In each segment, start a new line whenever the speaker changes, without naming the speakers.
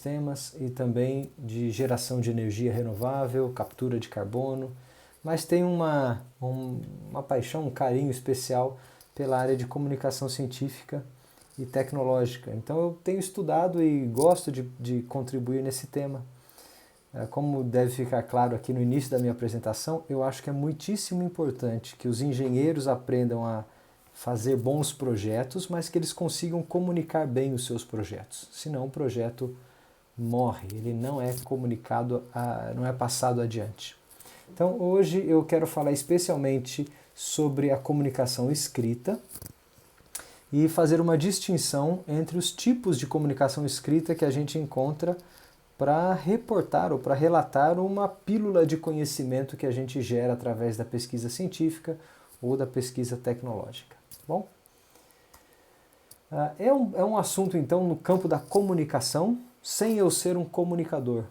sistemas e também de geração de energia renovável, captura de carbono, mas tenho uma paixão, um carinho especial pela área de comunicação científica e tecnológica. Então eu tenho estudado e gosto de contribuir nesse tema. Como deve ficar claro aqui no início da minha apresentação, eu acho que é muitíssimo importante que os engenheiros aprendam a fazer bons projetos, mas que eles consigam comunicar bem os seus projetos. Senão o projeto morre, ele não é comunicado, não é passado adiante. Então hoje eu quero falar especialmente sobre a comunicação escrita e fazer uma distinção entre os tipos de comunicação escrita que a gente encontra para reportar ou para relatar uma pílula de conhecimento que a gente gera através da pesquisa científica ou da pesquisa tecnológica. Bom, é um assunto então no campo da comunicação, sem eu ser um comunicador.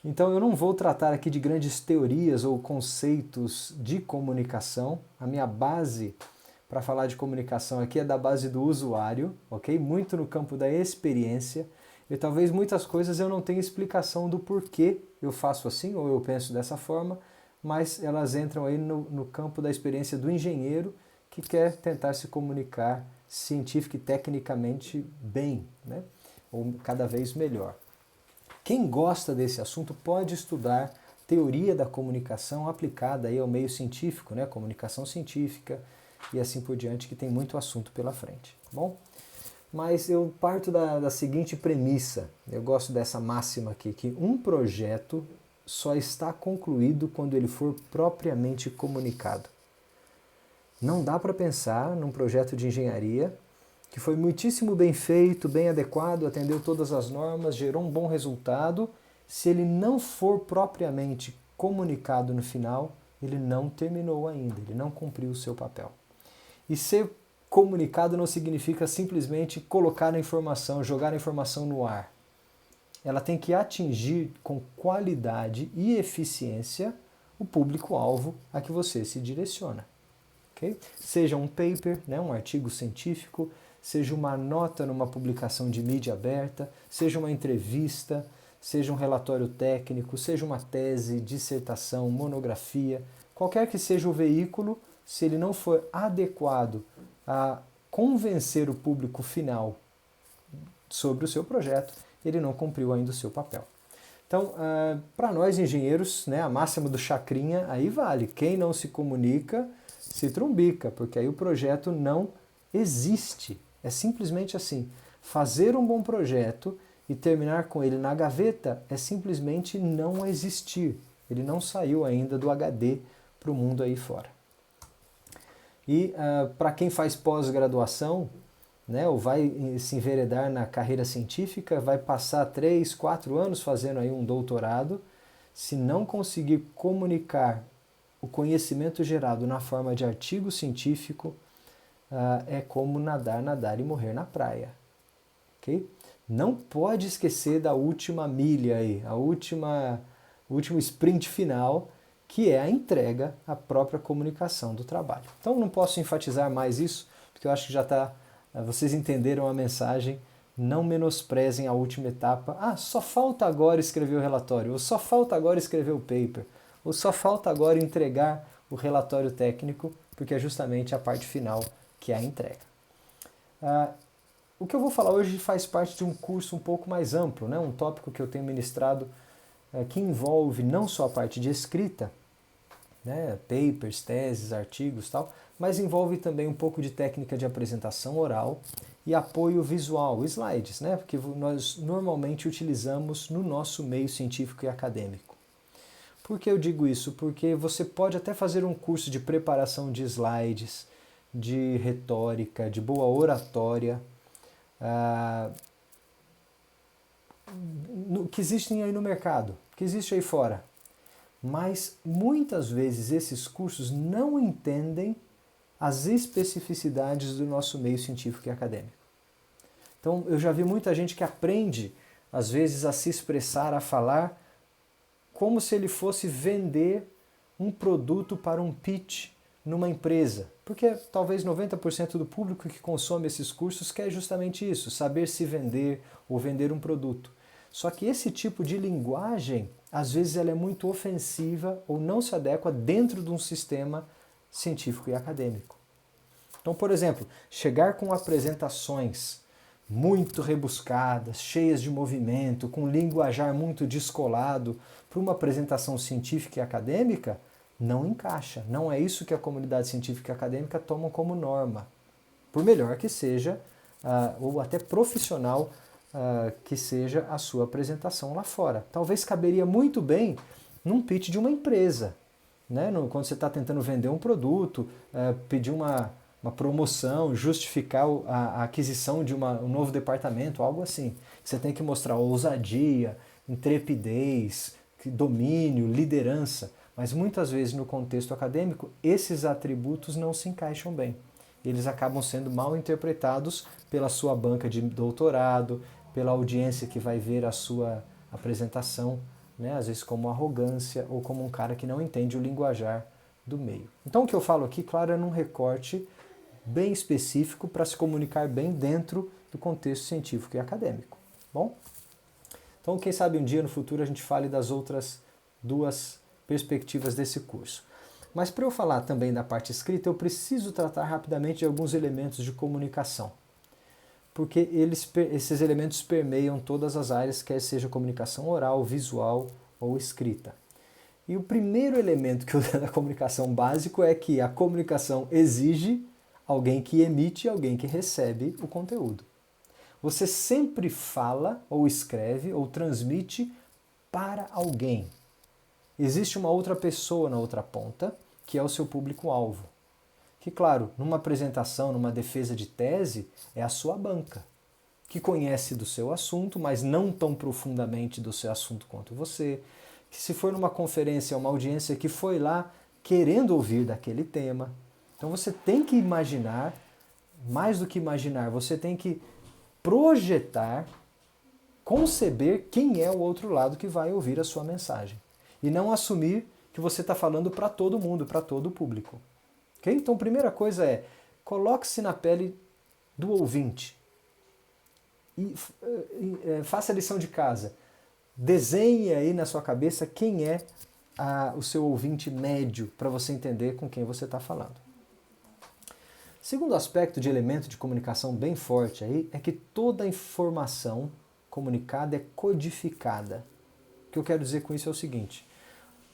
Então eu não vou tratar aqui de grandes teorias ou conceitos de comunicação. A minha base para falar de comunicação aqui é da base do usuário, ok? Muito no campo da experiência. E talvez muitas coisas eu não tenha explicação do porquê eu faço assim ou eu penso dessa forma, mas elas entram aí no campo da experiência do engenheiro que quer tentar se comunicar científica e tecnicamente bem, né? Ou cada vez melhor. Quem gosta desse assunto pode estudar teoria da comunicação aplicada aí ao meio científico, né? Comunicação científica e assim por diante, que tem muito assunto pela frente. Bom, mas eu parto da seguinte premissa, eu gosto dessa máxima aqui, que um projeto só está concluído quando ele for propriamente comunicado. Não dá para pensar num projeto de engenharia que foi muitíssimo bem feito, bem adequado, atendeu todas as normas, gerou um bom resultado. Se ele não for propriamente comunicado no final, ele não terminou ainda, ele não cumpriu o seu papel. E ser comunicado não significa simplesmente colocar a informação, jogar a informação no ar. Ela tem que atingir com qualidade e eficiência o público-alvo a que você se direciona. Okay? Seja um paper, né, um artigo científico, seja uma nota numa publicação de mídia aberta, seja uma entrevista, seja um relatório técnico, seja uma tese, dissertação, monografia, qualquer que seja o veículo, se ele não for adequado a convencer o público final sobre o seu projeto, ele não cumpriu ainda o seu papel. Então, para nós engenheiros, né, a máxima do chacrinha aí vale. Quem não se comunica, se trumbica, porque aí o projeto não existe. É simplesmente assim. Fazer um bom projeto e terminar com ele na gaveta é simplesmente não existir. Ele não saiu ainda do HD para o mundo aí fora. E para quem faz pós-graduação, né, ou vai se enveredar na carreira científica, vai passar 3, 4 anos fazendo aí um doutorado, se não conseguir comunicar o conhecimento gerado na forma de artigo científico, é como nadar, nadar e morrer na praia. Okay? Não pode esquecer da última milha aí, o último sprint final, que é a entrega, a própria comunicação do trabalho. Então não posso enfatizar mais isso, porque eu acho que já está, vocês entenderam a mensagem, não menosprezem a última etapa. Só falta agora escrever o relatório, ou só falta agora escrever o paper, ou só falta agora entregar o relatório técnico, porque é justamente a parte final que é a entrega. O que eu vou falar hoje faz parte de um curso um pouco mais amplo, né? Um tópico que eu tenho ministrado que envolve não só a parte de escrita, né, papers, teses, artigos, tal, mas envolve também um pouco de técnica de apresentação oral e apoio visual, slides, né, porque nós normalmente utilizamos no nosso meio científico e acadêmico. Por que eu digo isso? Porque você pode até fazer um curso de preparação de slides, de retórica, de boa oratória, que existem aí no mercado, que existe aí fora. Mas muitas vezes esses cursos não entendem as especificidades do nosso meio científico e acadêmico. Então eu já vi muita gente que aprende, às vezes, a se expressar, a falar, como se ele fosse vender um produto para um pitch numa empresa. Porque talvez 90% do público que consome esses cursos quer justamente isso, saber se vender ou vender um produto. Só que esse tipo de linguagem, às vezes ela é muito ofensiva ou não se adequa dentro de um sistema científico e acadêmico. Então, por exemplo, chegar com apresentações muito rebuscadas, cheias de movimento, com linguajar muito descolado para uma apresentação científica e acadêmica, não encaixa. Não é isso que a comunidade científica e acadêmica toma como norma. Por melhor que seja, ou até profissional que seja a sua apresentação lá fora. Talvez caberia muito bem num pitch de uma empresa, né? Quando você está tentando vender um produto, pedir uma promoção, justificar a aquisição de um novo departamento, algo assim. Você tem que mostrar ousadia, intrepidez, domínio, liderança. Mas muitas vezes no contexto acadêmico, esses atributos não se encaixam bem. Eles acabam sendo mal interpretados pela sua banca de doutorado, pela audiência que vai ver a sua apresentação, né? Às vezes como arrogância ou como um cara que não entende o linguajar do meio. Então o que eu falo aqui, claro, é num recorte bem específico para se comunicar bem dentro do contexto científico e acadêmico. Bom? Então, quem sabe um dia no futuro a gente fale das outras duas perspectivas desse curso. Mas para eu falar também da parte escrita, eu preciso tratar rapidamente de alguns elementos de comunicação. Porque esses elementos permeiam todas as áreas, quer seja comunicação oral, visual ou escrita. E o primeiro elemento que eu dou da comunicação básico é que a comunicação exige alguém que emite e alguém que recebe o conteúdo. Você sempre fala, ou escreve, ou transmite para alguém. Existe uma outra pessoa na outra ponta, que é o seu público-alvo. Que, claro, numa apresentação, numa defesa de tese, é a sua banca, que conhece do seu assunto, mas não tão profundamente do seu assunto quanto você. Que se for numa conferência, é uma audiência que foi lá querendo ouvir daquele tema. Então você tem que imaginar, mais do que imaginar, você tem que projetar, conceber quem é o outro lado que vai ouvir a sua mensagem. E não assumir que você está falando para todo mundo, para todo o público. Okay? Então, a primeira coisa é, coloque-se na pele do ouvinte. E faça a lição de casa. Desenhe aí na sua cabeça quem é o seu ouvinte médio, para você entender com quem você está falando. Segundo aspecto de elemento de comunicação bem forte aí é que toda informação comunicada é codificada. O que eu quero dizer com isso é o seguinte: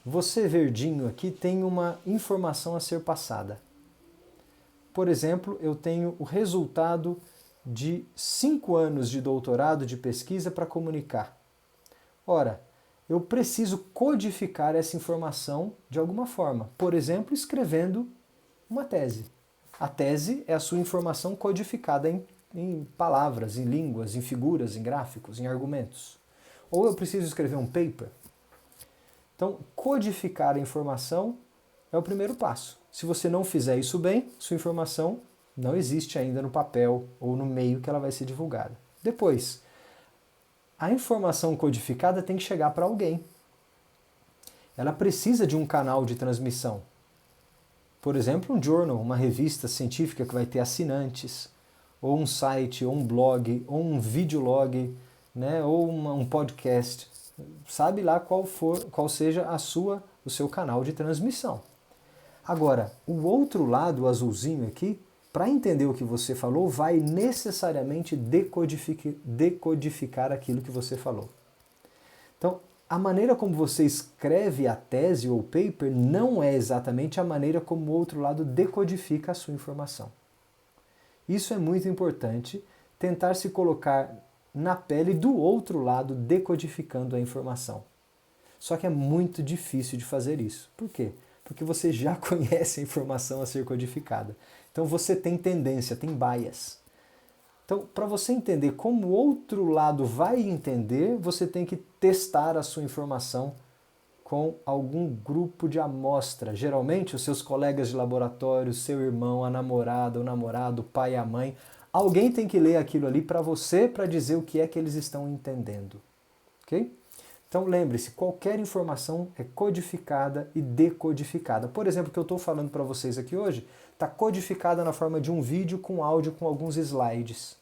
você, verdinho, aqui tem uma informação a ser passada. Por exemplo, eu tenho o resultado de 5 anos de doutorado de pesquisa para comunicar. Ora, eu preciso codificar essa informação de alguma forma. Por exemplo, escrevendo uma tese. A tese é a sua informação codificada em palavras, em línguas, em figuras, em gráficos, em argumentos. Ou eu preciso escrever um paper. Então, codificar a informação é o primeiro passo. Se você não fizer isso bem, sua informação não existe ainda no papel ou no meio que ela vai ser divulgada. Depois, a informação codificada tem que chegar para alguém. Ela precisa de um canal de transmissão. Por exemplo, um journal, uma revista científica que vai ter assinantes, ou um site, ou um blog, ou um videolog, né, ou um podcast. Sabe lá qual seja o seu canal de transmissão. Agora, o outro lado, o azulzinho aqui, para entender o que você falou, vai necessariamente decodificar aquilo que você falou. Então, a maneira como você escreve a tese ou paper não é exatamente a maneira como o outro lado decodifica a sua informação. Isso é muito importante, tentar se colocar na pele do outro lado decodificando a informação. Só que é muito difícil de fazer isso. Por quê? Porque você já conhece a informação a ser codificada. Então você tem tendência, tem bias. Então, para você entender como o outro lado vai entender, você tem que testar a sua informação com algum grupo de amostra. Geralmente, os seus colegas de laboratório, seu irmão, a namorada, o namorado, o pai e a mãe. Alguém tem que ler aquilo ali para você, para dizer o que é que eles estão entendendo. Ok? Então lembre-se, qualquer informação é codificada e decodificada. Por exemplo, o que eu estou falando para vocês aqui hoje está codificada na forma de um vídeo com áudio com alguns slides.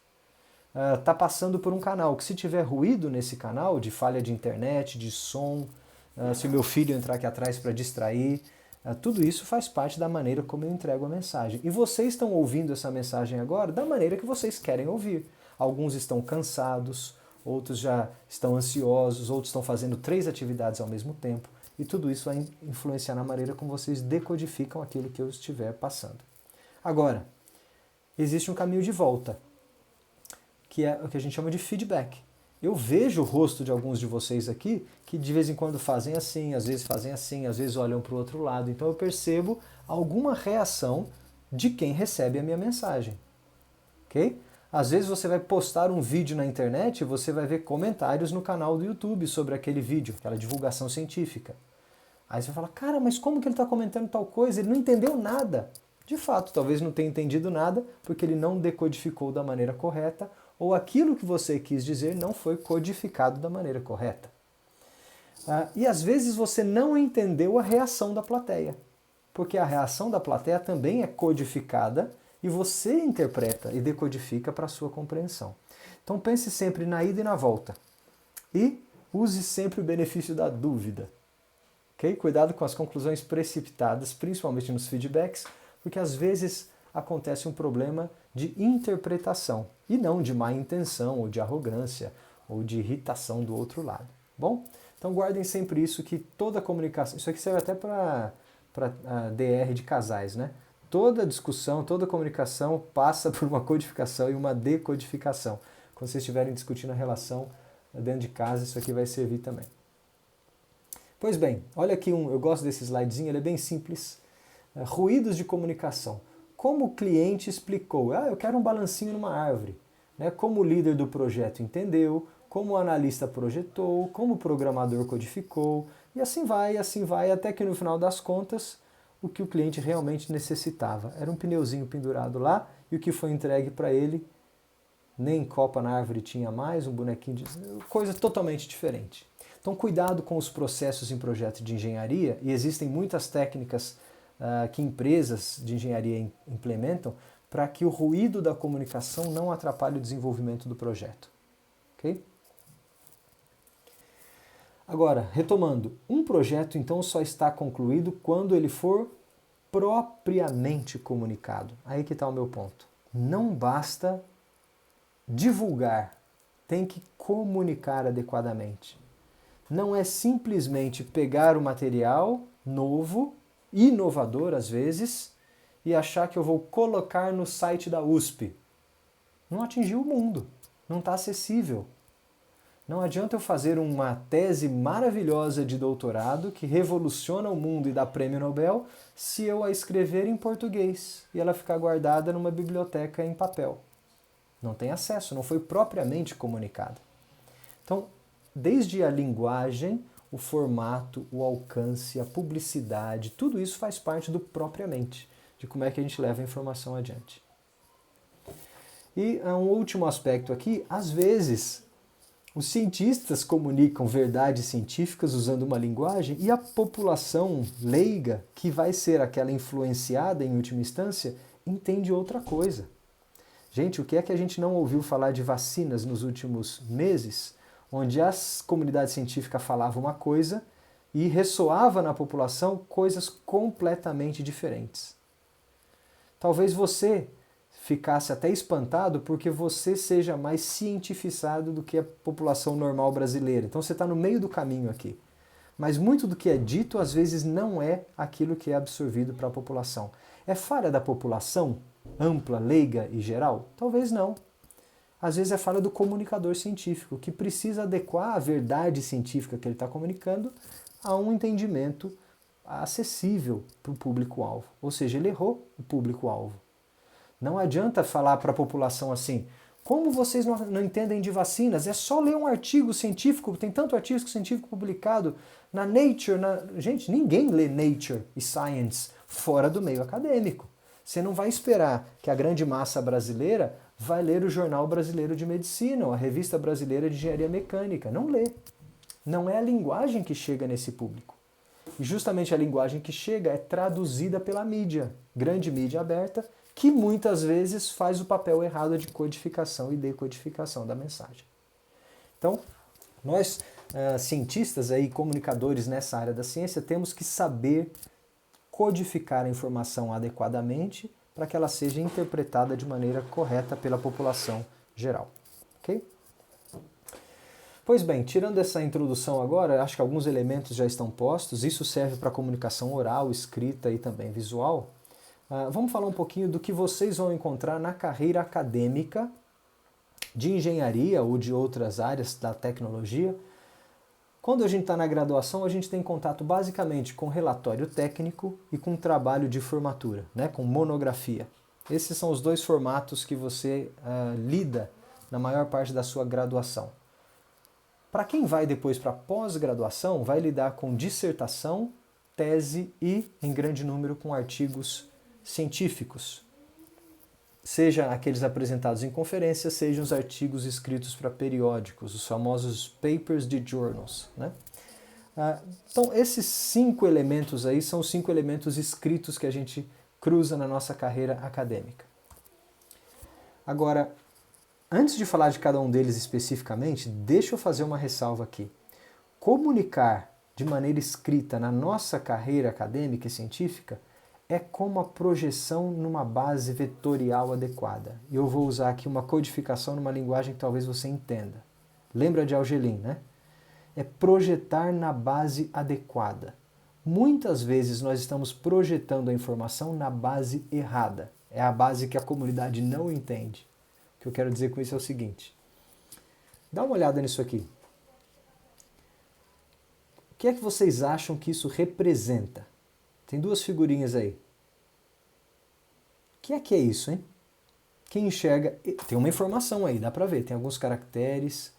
está passando por um canal, que se tiver ruído nesse canal, de falha de internet, de som, se o meu filho entrar aqui atrás para distrair, tudo isso faz parte da maneira como eu entrego a mensagem. E vocês estão ouvindo essa mensagem agora da maneira que vocês querem ouvir. Alguns estão cansados, outros já estão ansiosos, outros estão fazendo 3 atividades ao mesmo tempo. E tudo isso vai influenciar na maneira como vocês decodificam aquilo que eu estiver passando. Agora, existe um caminho de volta, que é o que a gente chama de feedback. Eu vejo o rosto de alguns de vocês aqui que de vez em quando fazem assim, às vezes olham para o outro lado. Então eu percebo alguma reação de quem recebe a minha mensagem. Ok? Às vezes você vai postar um vídeo na internet e você vai ver comentários no canal do YouTube sobre aquele vídeo, aquela divulgação científica. Aí você fala, cara, mas como que ele está comentando tal coisa? Ele não entendeu nada. De fato, talvez não tenha entendido nada porque ele não decodificou da maneira correta ou aquilo que você quis dizer não foi codificado da maneira correta. E às vezes você não entendeu a reação da plateia, porque a reação da plateia também é codificada e você interpreta e decodifica para a sua compreensão. Então pense sempre na ida e na volta. E use sempre o benefício da dúvida. Okay? Cuidado com as conclusões precipitadas, principalmente nos feedbacks, porque às vezes acontece um problema de interpretação e não de má intenção ou de arrogância ou de irritação do outro lado. Bom? Então guardem sempre isso, que toda comunicação, isso aqui serve até para DR de casais, né? Toda discussão, toda comunicação passa por uma codificação e uma decodificação. Quando vocês estiverem discutindo a relação dentro de casa, isso aqui vai servir também. Pois bem, olha aqui eu gosto desse slidezinho, ele é bem simples. Ruídos de comunicação. Como o cliente explicou, eu quero um balancinho numa árvore. Né? Como o líder do projeto entendeu, como o analista projetou, como o programador codificou, e assim vai, até que no final das contas, o que o cliente realmente necessitava. Era um pneuzinho pendurado lá, e o que foi entregue para ele, nem copa na árvore tinha mais, um bonequinho de... coisa totalmente diferente. Então cuidado com os processos em projetos de engenharia, e existem muitas técnicas que empresas de engenharia implementam para que o ruído da comunicação não atrapalhe o desenvolvimento do projeto. Ok? Agora, retomando, um projeto então só está concluído quando ele for propriamente comunicado. Aí que está o meu ponto. Não basta divulgar, tem que comunicar adequadamente. Não é simplesmente pegar o material novo, inovador às vezes, e achar que eu vou colocar no site da USP. Não atingiu o mundo, não está acessível. Não adianta eu fazer uma tese maravilhosa de doutorado que revoluciona o mundo e dá prêmio Nobel se eu a escrever em português e ela ficar guardada numa biblioteca em papel. Não tem acesso, não foi propriamente comunicada. Então, desde a linguagem, o formato, o alcance, a publicidade, tudo isso faz parte do propriamente, de como é que a gente leva a informação adiante. E um último aspecto aqui, às vezes os cientistas comunicam verdades científicas usando uma linguagem e a população leiga, que vai ser aquela influenciada em última instância, entende outra coisa. Gente, o que é que a gente não ouviu falar de vacinas nos últimos meses, onde a comunidade científica falava uma coisa e ressoava na população coisas completamente diferentes. Talvez você ficasse até espantado porque você seja mais cientificado do que a população normal brasileira. Então você está no meio do caminho aqui. Mas muito do que é dito às vezes não é aquilo que é absorvido para a população. É falha da população ampla, leiga e geral? Talvez não. Às vezes é falha do comunicador científico, que precisa adequar a verdade científica que ele está comunicando a um entendimento acessível para o público-alvo. Ou seja, ele errou o público-alvo. Não adianta falar para a população assim, como vocês não entendem de vacinas? É só ler um artigo científico, tem tanto artigo científico publicado na Nature. Gente, ninguém lê Nature e Science fora do meio acadêmico. Você não vai esperar que a grande massa brasileira vai ler o Jornal Brasileiro de Medicina ou a Revista Brasileira de Engenharia Mecânica. Não lê. Não é a linguagem que chega nesse público. E justamente a linguagem que chega é traduzida pela mídia, grande mídia aberta, que muitas vezes faz o papel errado de codificação e decodificação da mensagem. Então, nós, cientistas e comunicadores nessa área da ciência, temos que saber codificar a informação adequadamente para que ela seja interpretada de maneira correta pela população geral. Ok? Pois bem, tirando essa introdução agora, acho que alguns elementos já estão postos, isso serve para comunicação oral, escrita e também visual. Vamos falar um pouquinho do que vocês vão encontrar na carreira acadêmica de engenharia ou de outras áreas da tecnologia. Quando a gente está na graduação, a gente tem contato basicamente com relatório técnico e com trabalho de formatura, né, com monografia. Esses são os dois formatos que você lida na maior parte da sua graduação. Para quem vai depois para pós-graduação, vai lidar com dissertação, tese e, em grande número, com artigos científicos. Seja aqueles apresentados em conferências, sejam os artigos escritos para periódicos, os famosos papers de journals, né? Então, esses 5 elementos aí são os 5 elementos escritos que a gente cruza na nossa carreira acadêmica. Agora, antes de falar de cada um deles especificamente, deixa eu fazer uma ressalva aqui. Comunicar de maneira escrita na nossa carreira acadêmica e científica é como a projeção numa base vetorial adequada. E eu vou usar aqui uma codificação numa linguagem que talvez você entenda. Lembra de Algelin, né? É projetar na base adequada. Muitas vezes nós estamos projetando a informação na base errada. É a base que a comunidade não entende. O que eu quero dizer com isso é o seguinte. Dá uma olhada nisso aqui. O que é que vocês acham que isso representa? Tem 2 figurinhas aí. O que é isso, hein? Quem enxerga... Tem uma informação aí, dá pra ver. Tem alguns caracteres.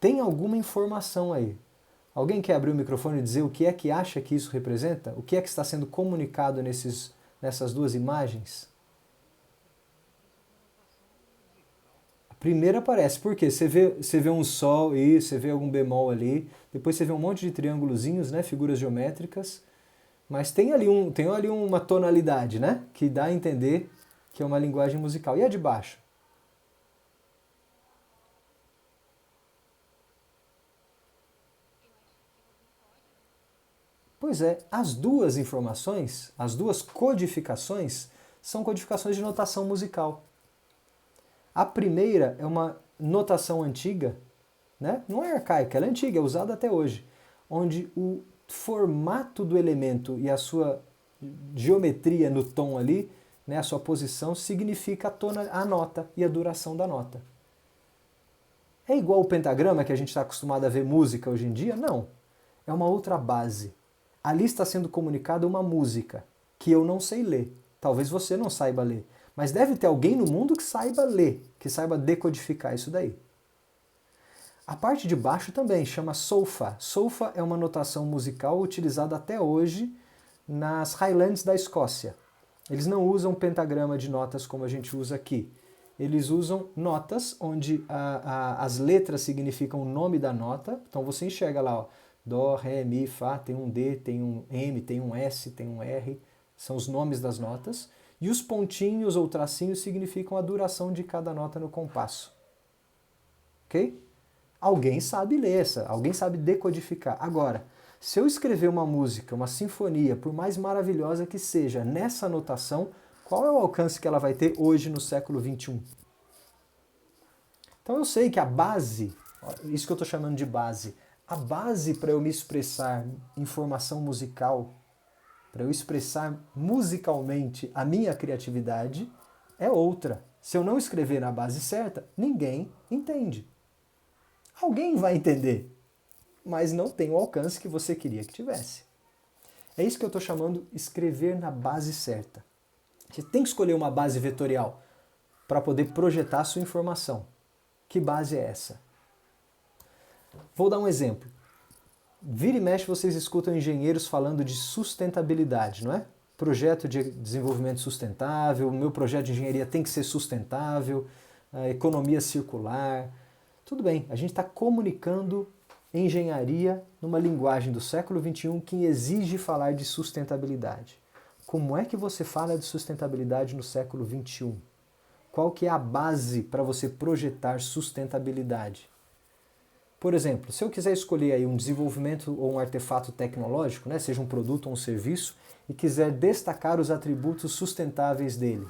Tem alguma informação aí. Alguém quer abrir o microfone e dizer o que é que acha que isso representa? O que é que está sendo comunicado nessas 2 imagens? A primeira aparece. Por quê? Você vê um sol e você vê algum bemol ali. Depois você vê um monte de triângulozinhos, né? Figuras geométricas. Mas tem ali uma tonalidade, né? Que dá a entender que é uma linguagem musical. E a de baixo? Pois é, as 2 informações, as 2 codificações, são codificações de notação musical. A primeira é uma notação antiga, né? Não é arcaica, ela é antiga, é usada até hoje, onde o formato do elemento e a sua geometria no tom ali, né, a sua posição, significa a nota e a duração da nota. É igual o pentagrama que a gente está acostumado a ver música hoje em dia? Não. É uma outra base. Ali está sendo comunicada uma música que eu não sei ler. Talvez você não saiba ler. Mas deve ter alguém no mundo que saiba ler, que saiba decodificar isso daí. A parte de baixo também chama solfa. Solfa é uma notação musical utilizada até hoje nas Highlands da Escócia. Eles não usam pentagrama de notas como a gente usa aqui. Eles usam notas onde as letras significam o nome da nota. Então você enxerga lá, ó, Dó, Ré, Mi, Fá, tem um D, tem um M, tem um S, tem um R. São os nomes das notas. E os pontinhos ou tracinhos significam a duração de cada nota no compasso. Ok? Alguém sabe ler essa, alguém sabe decodificar. Agora, se eu escrever uma música, uma sinfonia, por mais maravilhosa que seja, nessa notação, qual é o alcance que ela vai ter hoje no século XXI? Então eu sei que a base, isso que eu estou chamando de base, a base para eu me expressar informação musical, para eu expressar musicalmente a minha criatividade, é outra. Se eu não escrever na base certa, ninguém entende. Alguém vai entender, mas não tem o alcance que você queria que tivesse. É isso que eu estou chamando de escrever na base certa. Você tem que escolher uma base vetorial para poder projetar a sua informação. Que base é essa? Vou dar um exemplo. Vira e mexe vocês escutam engenheiros falando de sustentabilidade, não é? Projeto de desenvolvimento sustentável, o meu projeto de engenharia tem que ser sustentável, economia circular. Tudo bem, a gente está comunicando engenharia numa linguagem do século XXI que exige falar de sustentabilidade. como é que você fala de sustentabilidade no século XXI? Qual que é a base para você projetar sustentabilidade? Por exemplo, se eu quiser escolher aí um desenvolvimento ou um artefato tecnológico, né, seja um produto ou um serviço, e quiser destacar os atributos sustentáveis dele.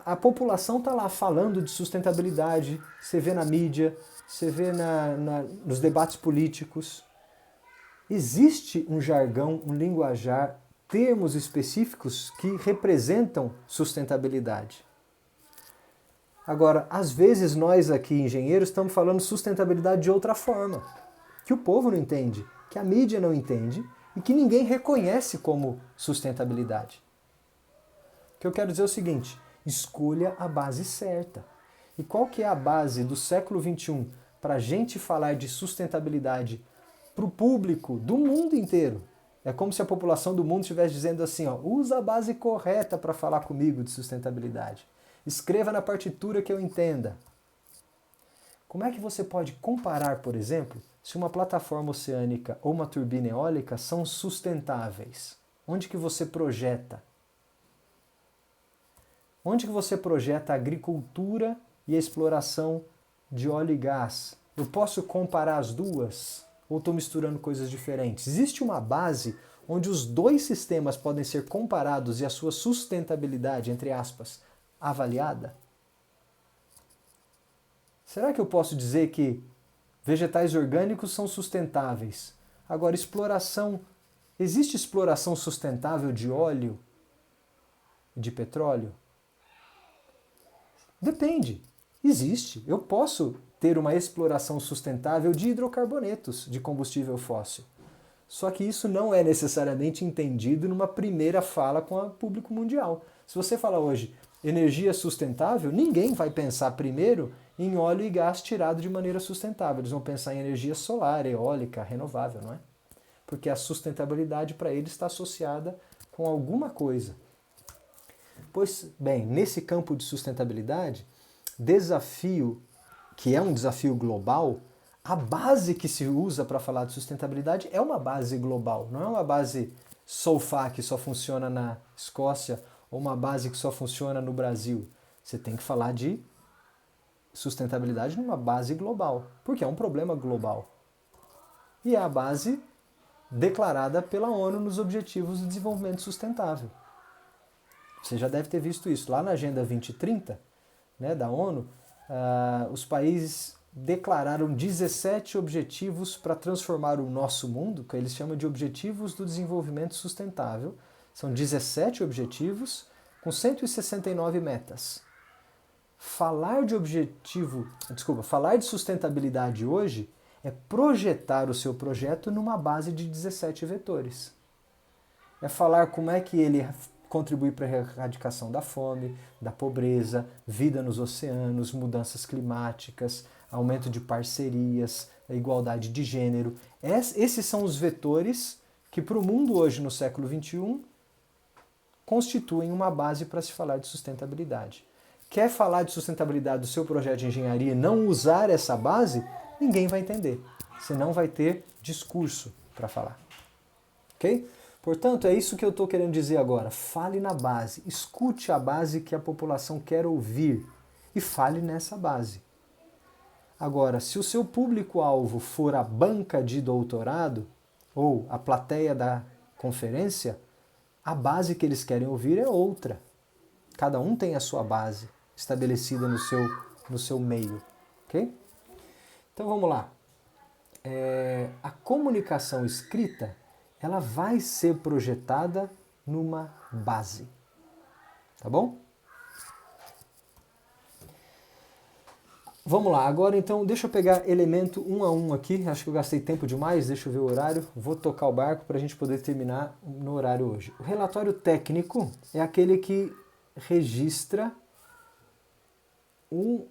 A população está lá falando de sustentabilidade, você vê na mídia, você vê nos debates políticos. Existe um jargão, um linguajar, termos específicos que representam sustentabilidade. Agora, às vezes nós aqui, engenheiros, estamos falando sustentabilidade de outra forma, que o povo não entende, que a mídia não entende e que ninguém reconhece como sustentabilidade. O que eu quero dizer é o seguinte, escolha a base certa. E qual que é a base do século XXI para a gente falar de sustentabilidade para o público do mundo inteiro? É como se a população do mundo estivesse dizendo assim, ó, usa a base correta para falar comigo de sustentabilidade. Escreva na partitura que eu entenda. Como é que você pode comparar, por exemplo, se uma plataforma oceânica ou uma turbina eólica são sustentáveis? Onde que você projeta? Onde que você projeta a agricultura e a exploração de óleo e gás? Eu posso comparar as duas? Ou estou misturando coisas diferentes? Existe uma base onde os dois sistemas podem ser comparados e a sua sustentabilidade, entre aspas, avaliada? Será que eu posso dizer que vegetais orgânicos são sustentáveis? Agora, existe exploração sustentável de óleo e de petróleo? Depende. Existe. Eu posso ter uma exploração sustentável de hidrocarbonetos de combustível fóssil. Só que isso não é necessariamente entendido numa primeira fala com o público mundial. Se você falar hoje energia sustentável, ninguém vai pensar primeiro em óleo e gás tirado de maneira sustentável. Eles vão pensar em energia solar, eólica, renovável, não é? Porque a sustentabilidade para eles está associada com alguma coisa. Pois bem, nesse campo de sustentabilidade, desafio, que é um desafio global, a base que se usa para falar de sustentabilidade é uma base global, não é uma base SOFA que só funciona na Escócia ou uma base que só funciona no Brasil. Você tem que falar de sustentabilidade numa base global, porque é um problema global. E é a base declarada pela ONU nos Objetivos de Desenvolvimento Sustentável. Você já deve ter visto isso. Lá na Agenda 2030, né, da ONU, os países declararam 17 objetivos para transformar o nosso mundo, que eles chamam de Objetivos do Desenvolvimento Sustentável. São 17 objetivos com 169 metas. Falar de sustentabilidade hoje é projetar o seu projeto numa base de 17 vetores. É falar como é que ele contribui para a erradicação da fome, da pobreza, vida nos oceanos, mudanças climáticas, aumento de parcerias, a igualdade de gênero. Esses são os vetores que para o mundo hoje, no século XXI, constituem uma base para se falar de sustentabilidade. Quer falar de sustentabilidade do seu projeto de engenharia e não usar essa base, ninguém vai entender. Você não vai ter discurso para falar. Ok? Portanto, é isso que eu estou querendo dizer agora. Fale na base. Escute a base que a população quer ouvir e fale nessa base. Agora, se o seu público-alvo for a banca de doutorado ou a plateia da conferência, a base que eles querem ouvir é outra. Cada um tem a sua base estabelecida no seu meio. Ok? Então vamos lá. A comunicação escrita, ela vai ser projetada numa base. Tá bom? Vamos lá, agora então deixa eu pegar elemento um a um aqui, acho que eu gastei tempo demais, deixa eu ver o horário, vou tocar o barco para a gente poder terminar no horário hoje. O relatório técnico é aquele que registra o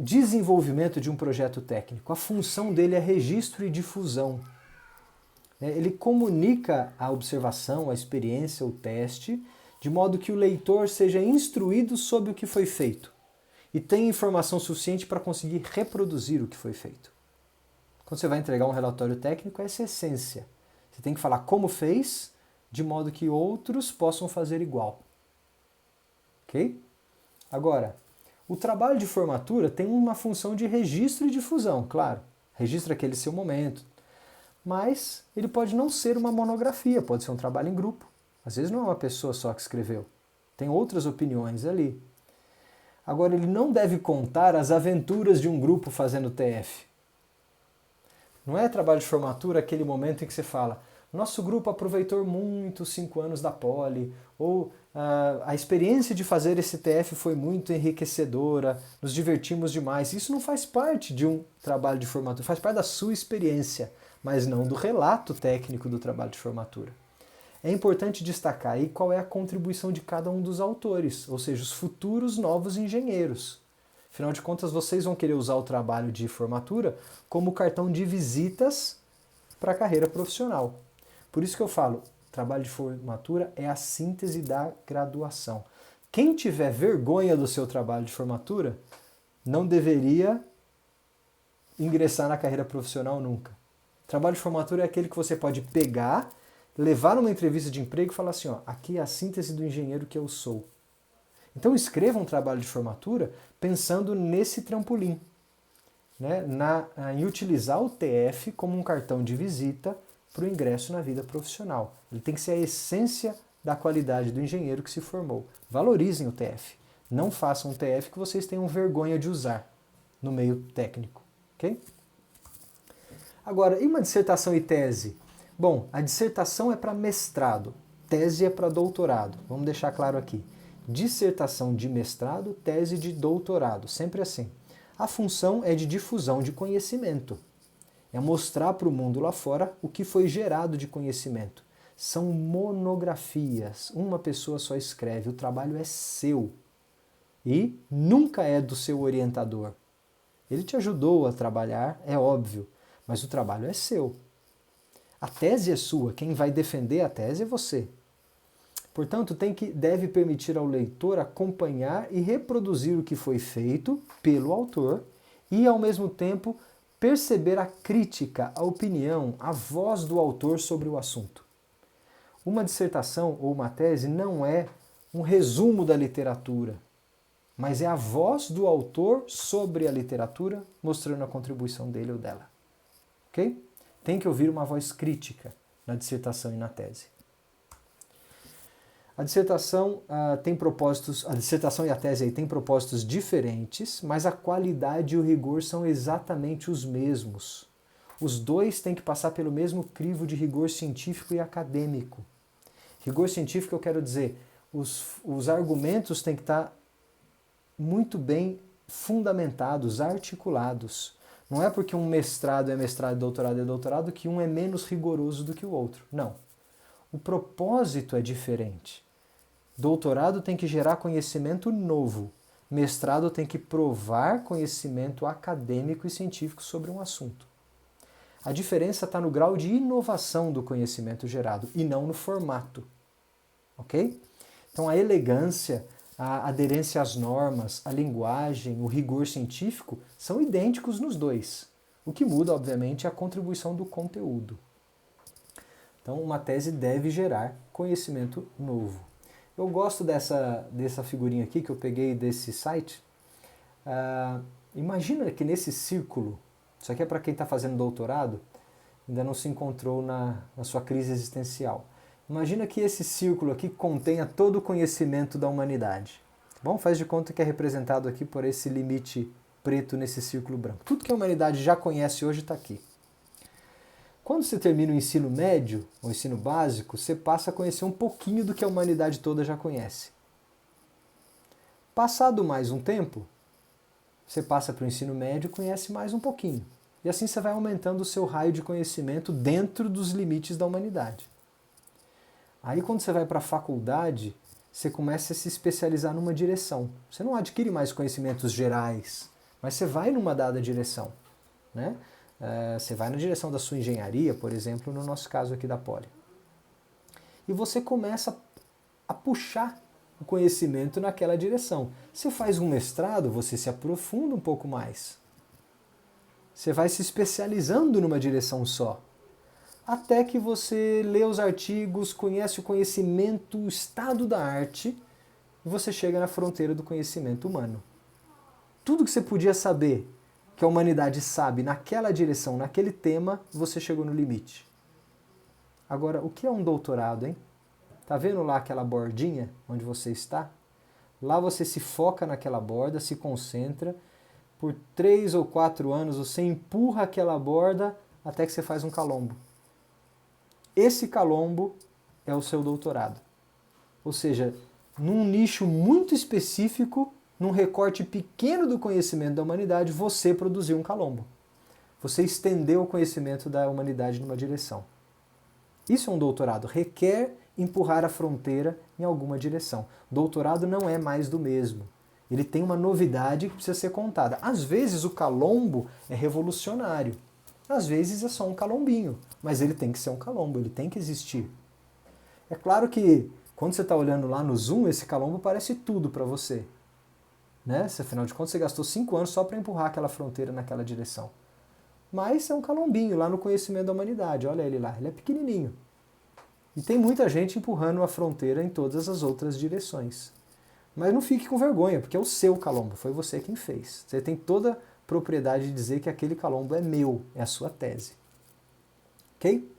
desenvolvimento de um projeto técnico. A função dele é registro e difusão. Ele comunica a observação, a experiência, o teste, de modo que o leitor seja instruído sobre o que foi feito e tenha informação suficiente para conseguir reproduzir o que foi feito. Quando você vai entregar um relatório técnico, essa é a essência. Você tem que falar como fez, de modo que outros possam fazer igual. Ok? Agora, o trabalho de formatura tem uma função de registro e difusão, claro. Registra aquele seu momento. Mas ele pode não ser uma monografia, pode ser um trabalho em grupo. Às vezes não é uma pessoa só que escreveu. Tem outras opiniões ali. Agora, ele não deve contar as aventuras de um grupo fazendo TF. Não é trabalho de formatura aquele momento em que você fala: nosso grupo aproveitou muito os 5 anos da Poli, ou a experiência de fazer esse TF foi muito enriquecedora, nos divertimos demais. Isso não faz parte de um trabalho de formatura, faz parte da sua experiência, mas não do relato técnico do trabalho de formatura. É importante destacar aí qual é a contribuição de cada um dos autores, ou seja, os futuros novos engenheiros. Afinal de contas, vocês vão querer usar o trabalho de formatura como cartão de visitas para a carreira profissional. Por isso que eu falo, trabalho de formatura é a síntese da graduação. Quem tiver vergonha do seu trabalho de formatura não deveria ingressar na carreira profissional nunca. Trabalho de formatura é aquele que você pode pegar, levar numa entrevista de emprego e falar assim, ó, aqui é a síntese do engenheiro que eu sou. Então escreva um trabalho de formatura pensando nesse trampolim, né? Em utilizar o TF como um cartão de visita para o ingresso na vida profissional. Ele tem que ser a essência da qualidade do engenheiro que se formou. Valorizem o TF. Não façam um TF que vocês tenham vergonha de usar no meio técnico. Ok? Agora, e uma dissertação e tese? Bom, a dissertação é para mestrado, tese é para doutorado. Vamos deixar claro aqui. Dissertação de mestrado, tese de doutorado, sempre assim. A função é de difusão de conhecimento. É mostrar para o mundo lá fora o que foi gerado de conhecimento. São monografias, uma pessoa só escreve, o trabalho é seu. E nunca é do seu orientador. Ele te ajudou a trabalhar, é óbvio, mas o trabalho é seu. A tese é sua, quem vai defender a tese é você. Portanto, deve permitir ao leitor acompanhar e reproduzir o que foi feito pelo autor e, ao mesmo tempo, perceber a crítica, a opinião, a voz do autor sobre o assunto. Uma dissertação ou uma tese não é um resumo da literatura, mas é a voz do autor sobre a literatura, mostrando a contribuição dele ou dela. Ok? Tem que ouvir uma voz crítica na dissertação e na tese. A dissertação a dissertação e a tese aí têm propósitos diferentes, mas a qualidade e o rigor são exatamente os mesmos. Os dois têm que passar pelo mesmo crivo de rigor científico e acadêmico. Rigor científico, eu quero dizer, os argumentos têm que estar muito bem fundamentados, articulados. Não é porque um mestrado é mestrado e doutorado é doutorado que um é menos rigoroso do que o outro. Não. O propósito é diferente. Doutorado tem que gerar conhecimento novo. Mestrado tem que provar conhecimento acadêmico e científico sobre um assunto. A diferença está no grau de inovação do conhecimento gerado e não no formato. Ok? Então a elegância, a aderência às normas, a linguagem, o rigor científico são idênticos nos dois. O que muda, obviamente, é a contribuição do conteúdo. Então uma tese deve gerar conhecimento novo. Eu gosto dessa figurinha aqui que eu peguei desse site. Imagina que nesse círculo, isso aqui é para quem está fazendo doutorado, ainda não se encontrou na sua crise existencial. Imagina que esse círculo aqui contenha todo o conhecimento da humanidade. Bom, faz de conta que é representado aqui por esse limite preto nesse círculo branco. Tudo que a humanidade já conhece hoje está aqui. Quando você termina o ensino médio, ou ensino básico, você passa a conhecer um pouquinho do que a humanidade toda já conhece. Passado mais um tempo, você passa para o ensino médio e conhece mais um pouquinho. E assim você vai aumentando o seu raio de conhecimento dentro dos limites da humanidade. Aí quando você vai para a faculdade, você começa a se especializar numa direção. Você não adquire mais conhecimentos gerais, mas você vai numa dada direção, né? Você vai na direção da sua engenharia, por exemplo, no nosso caso aqui da Poli. E você começa a puxar o conhecimento naquela direção. Você faz um mestrado, você se aprofunda um pouco mais. Você vai se especializando numa direção só. até que você lê os artigos, conhece o conhecimento, o estado da arte, e você chega na fronteira do conhecimento humano. Tudo que você podia saber que a humanidade sabe naquela direção, naquele tema, você chegou no limite. Agora, o que é um doutorado, hein? Tá vendo lá aquela bordinha onde você está? Lá você se foca naquela borda, se concentra. Por 3 ou 4 anos você empurra aquela borda até que você faz um calombo. Esse calombo é o seu doutorado. Ou seja, num nicho muito específico, num recorte pequeno do conhecimento da humanidade, você produziu um calombo. Você estendeu o conhecimento da humanidade numa direção. Isso é um doutorado. Requer empurrar a fronteira em alguma direção. Doutorado não é mais do mesmo. Ele tem uma novidade que precisa ser contada. Às vezes o calombo é revolucionário. Às vezes é só um calombinho. Mas ele tem que ser um calombo, ele tem que existir. É claro que quando você está olhando lá no Zoom, esse calombo parece tudo para você. Né? Afinal de contas, você gastou 5 anos só para empurrar aquela fronteira naquela direção. Mas é um calombinho lá no conhecimento da humanidade. Olha ele lá, ele é pequenininho. E tem muita gente empurrando a fronteira em todas as outras direções. Mas não fique com vergonha, porque é o seu calombo, foi você quem fez. Você tem toda a propriedade de dizer que aquele calombo é meu, é a sua tese. Ok?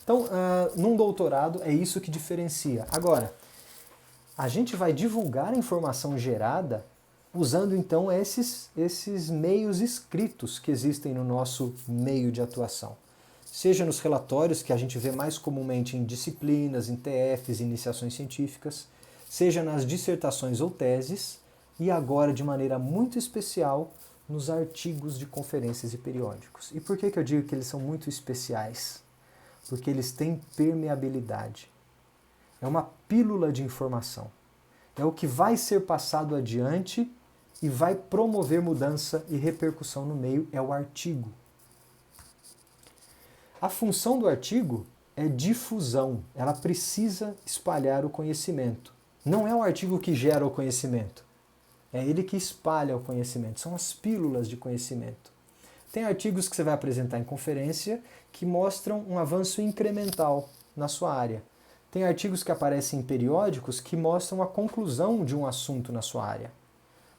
Então, num doutorado é isso que diferencia. Agora, a gente vai divulgar a informação gerada usando então esses meios escritos que existem no nosso meio de atuação. Seja nos relatórios, que a gente vê mais comumente em disciplinas, em TFs, iniciações científicas, seja nas dissertações ou teses, e agora, de maneira muito especial, nos artigos de conferências e periódicos. E por que eu digo que eles são muito especiais? Porque eles têm permeabilidade. É uma pílula de informação. É o que vai ser passado adiante e vai promover mudança e repercussão no meio, é o artigo. A função do artigo é difusão, ela precisa espalhar o conhecimento. Não é o artigo que gera o conhecimento, é ele que espalha o conhecimento, são as pílulas de conhecimento. Tem artigos que você vai apresentar em conferência que mostram um avanço incremental na sua área. Tem artigos que aparecem em periódicos que mostram a conclusão de um assunto na sua área.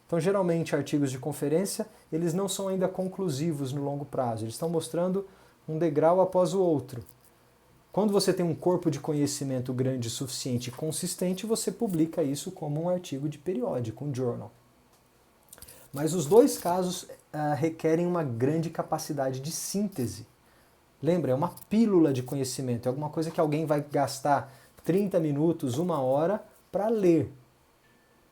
Então, geralmente, artigos de conferência, eles não são ainda conclusivos no longo prazo, eles estão mostrando um degrau após o outro. Quando você tem um corpo de conhecimento grande o suficiente e consistente, você publica isso como um artigo de periódico, um journal. Mas os dois casos requerem uma grande capacidade de síntese. Lembra, é uma pílula de conhecimento, é alguma coisa que alguém vai gastar 30 minutos, 1 hora para ler.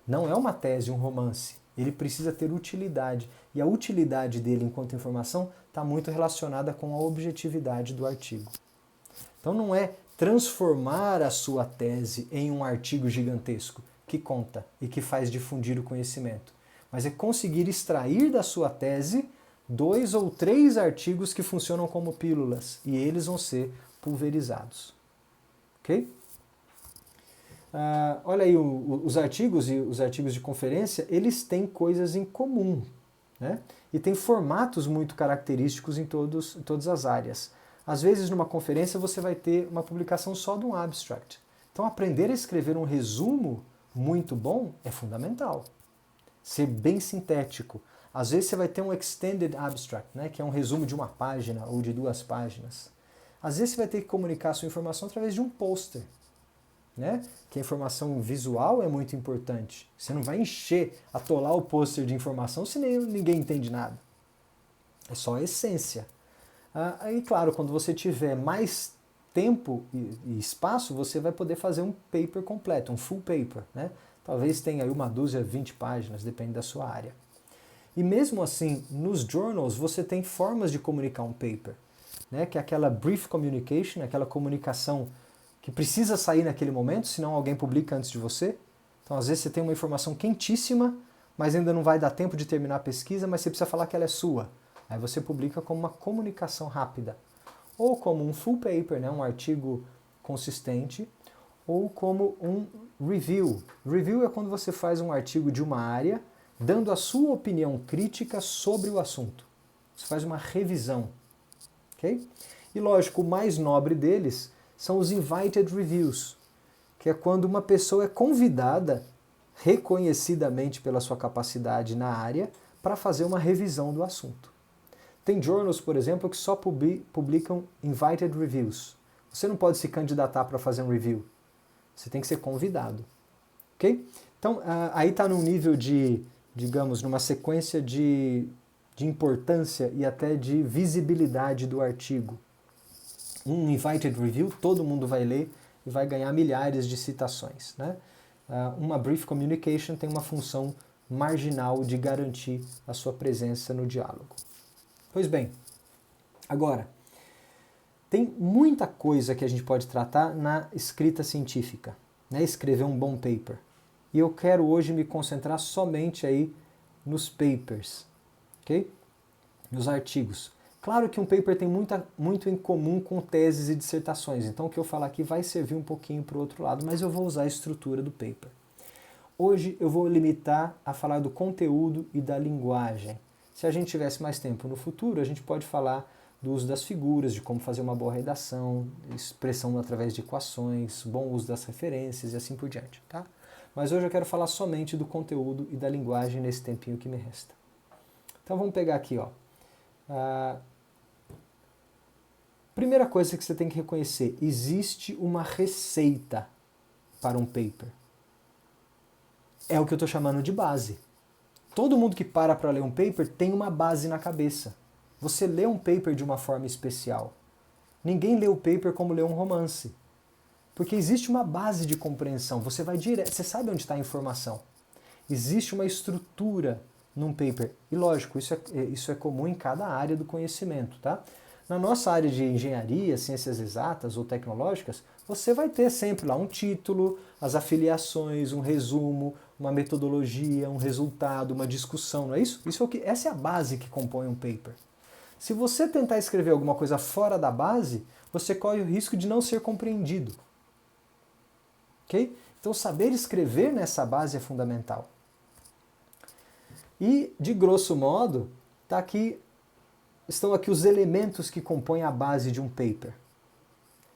Não é uma tese, um romance. Ele precisa ter utilidade. E a utilidade dele enquanto informação está muito relacionada com a objetividade do artigo. Então não é transformar a sua tese em um artigo gigantesco que conta e que faz difundir o conhecimento, mas é conseguir extrair da sua tese 2 ou 3 artigos que funcionam como pílulas e eles vão ser pulverizados. Ok? Olha aí, os artigos e os artigos de conferência, eles têm coisas em comum, né? E tem formatos muito característicos em todas as áreas. Às vezes, numa conferência, você vai ter uma publicação só de um abstract. Então, aprender a escrever um resumo muito bom é fundamental. Ser bem sintético. Às vezes, você vai ter um extended abstract, né? Que é um resumo de 1 página ou de 2 páginas. Às vezes, você vai ter que comunicar a sua informação através de um pôster. Né? Que a informação visual é muito importante. Você não vai atolar o pôster de informação se ninguém entende nada. É só a essência. Aí, claro, quando você tiver mais tempo e espaço, você vai poder fazer um paper completo, um full paper. Né? Talvez tenha aí 1 dúzia, 20 páginas, depende da sua área. E mesmo assim, nos journals, você tem formas de comunicar um paper. Né? Que é aquela brief communication, aquela comunicação que precisa sair naquele momento, senão alguém publica antes de você. Então, às vezes, você tem uma informação quentíssima, mas ainda não vai dar tempo de terminar a pesquisa, mas você precisa falar que ela é sua. Aí você publica como uma comunicação rápida. Ou como um full paper, né, um artigo consistente, ou como um review. Review é quando você faz um artigo de uma área, dando a sua opinião crítica sobre o assunto. Você faz uma revisão. Okay? E lógico, o mais nobre deles são os invited reviews, que é quando uma pessoa é convidada, reconhecidamente pela sua capacidade na área, para fazer uma revisão do assunto. Tem journals, por exemplo, que só publicam invited reviews. Você não pode se candidatar para fazer um review. Você tem que ser convidado. Ok? Então, aí está num nível de, digamos, numa sequência de importância e até de visibilidade do artigo. Um invited review, todo mundo vai ler e vai ganhar milhares de citações, né? Uma brief communication tem uma função marginal de garantir a sua presença no diálogo. Pois bem, agora, tem muita coisa que a gente pode tratar na escrita científica, né? Escrever um bom paper. E eu quero hoje me concentrar somente aí nos papers, ok? Nos artigos. Claro que um paper tem muito em comum com teses e dissertações, então o que eu falar aqui vai servir um pouquinho para o outro lado, mas eu vou usar a estrutura do paper. Hoje eu vou limitar a falar do conteúdo e da linguagem. Se a gente tivesse mais tempo no futuro, a gente pode falar do uso das figuras, de como fazer uma boa redação, expressão através de equações, bom uso das referências e assim por diante, tá? Mas hoje eu quero falar somente do conteúdo e da linguagem nesse tempinho que me resta. Então vamos pegar aqui, ó. Primeira coisa que você tem que reconhecer, existe uma receita para um paper. É o que eu estou chamando de base. Todo mundo que para ler um paper tem uma base na cabeça. Você lê um paper de uma forma especial. Ninguém lê o paper como lê um romance. Porque existe uma base de compreensão. Você vai direto, você sabe onde está a informação. Existe uma estrutura num paper. E lógico, isso é comum em cada área do conhecimento, tá? Na nossa área de engenharia, ciências exatas ou tecnológicas, você vai ter sempre lá um título, as afiliações, um resumo, uma metodologia, um resultado, uma discussão, não é isso? Essa é a base que compõe um paper. Se você tentar escrever alguma coisa fora da base, você corre o risco de não ser compreendido. Ok? Então saber escrever nessa base é fundamental. E, de grosso modo, estão aqui os elementos que compõem a base de um paper.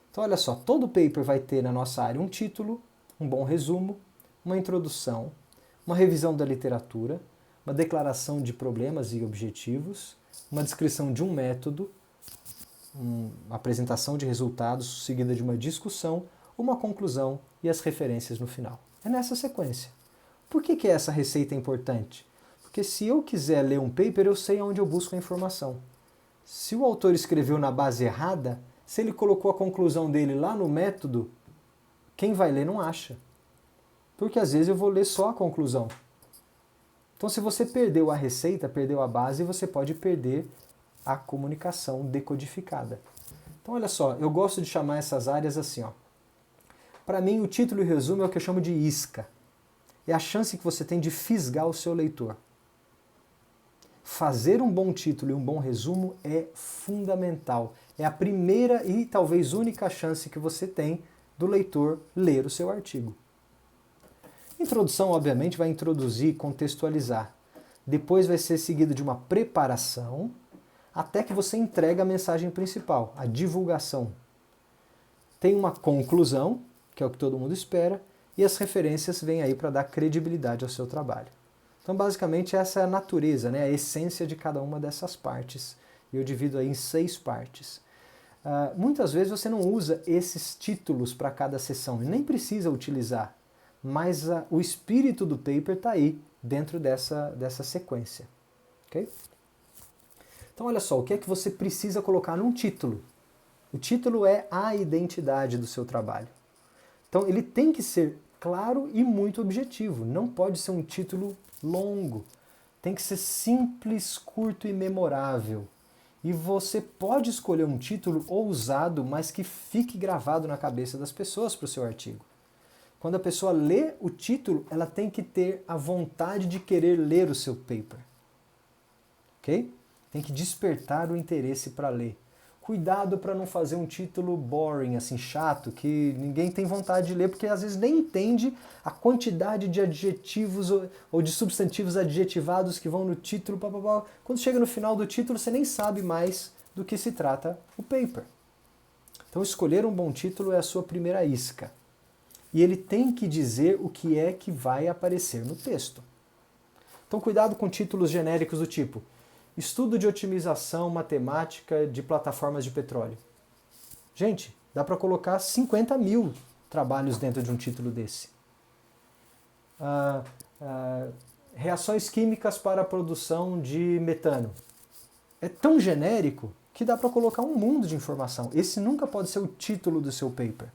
Então, olha só, todo paper vai ter na nossa área um título, um bom resumo, uma introdução, uma revisão da literatura, uma declaração de problemas e objetivos, uma descrição de um método, uma apresentação de resultados seguida de uma discussão, uma conclusão e as referências no final. É nessa sequência. Por que essa receita é importante? Porque se eu quiser ler um paper, eu sei onde eu busco a informação. Se o autor escreveu na base errada, se ele colocou a conclusão dele lá no método, quem vai ler não acha. Porque às vezes eu vou ler só a conclusão. Então se você perdeu a receita, perdeu a base, você pode perder a comunicação decodificada. Então olha só, eu gosto de chamar essas áreas assim, ó. Para mim o título e o resumo é o que eu chamo de isca. É a chance que você tem de fisgar o seu leitor. Fazer um bom título e um bom resumo é fundamental. É a primeira e talvez única chance que você tem do leitor ler o seu artigo. Introdução, obviamente, vai introduzir, contextualizar. Depois vai ser seguido de uma preparação até que você entrega a mensagem principal, a divulgação. Tem uma conclusão, que é o que todo mundo espera, e as referências vêm aí para dar credibilidade ao seu trabalho. Então, basicamente, essa é a natureza, né? A essência de cada uma dessas partes. E eu divido aí em 6 partes. Muitas vezes você não usa esses títulos para cada sessão, e nem precisa utilizar, mas o espírito do paper está aí, dentro dessa sequência. Okay? Então, olha só, o que é que você precisa colocar num título? O título é a identidade do seu trabalho. Então, ele tem que ser claro e muito objetivo. Não pode ser um título longo. Tem que ser simples, curto e memorável. E você pode escolher um título ousado, mas que fique gravado na cabeça das pessoas para o seu artigo. Quando a pessoa lê o título, ela tem que ter a vontade de querer ler o seu paper. Ok? Tem que despertar o interesse para ler. Cuidado para não fazer um título boring, assim, chato, que ninguém tem vontade de ler, porque às vezes nem entende a quantidade de adjetivos ou de substantivos adjetivados que vão no título. Quando chega no final do título, você nem sabe mais do que se trata o paper. Então, escolher um bom título é a sua primeira isca. E ele tem que dizer o que é que vai aparecer no texto. Então, cuidado com títulos genéricos do tipo Estudo de otimização matemática de plataformas de petróleo. Gente, dá para colocar 50 mil trabalhos dentro de um título desse. Reações químicas para a produção de metano. É tão genérico que dá para colocar um mundo de informação. Esse nunca pode ser o título do seu paper.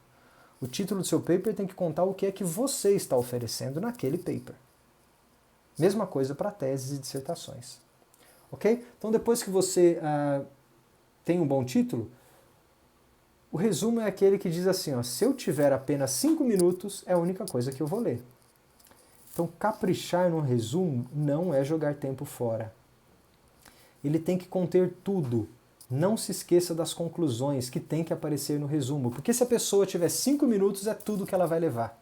O título do seu paper tem que contar o que é que você está oferecendo naquele paper. Mesma coisa para teses e dissertações. Ok? Então, depois que você tem um bom título, o resumo é aquele que diz assim, ó, se eu tiver apenas 5 minutos, é a única coisa que eu vou ler. Então, caprichar no resumo não é jogar tempo fora. Ele tem que conter tudo. Não se esqueça das conclusões que tem que aparecer no resumo, porque se a pessoa tiver 5 minutos, é tudo que ela vai levar.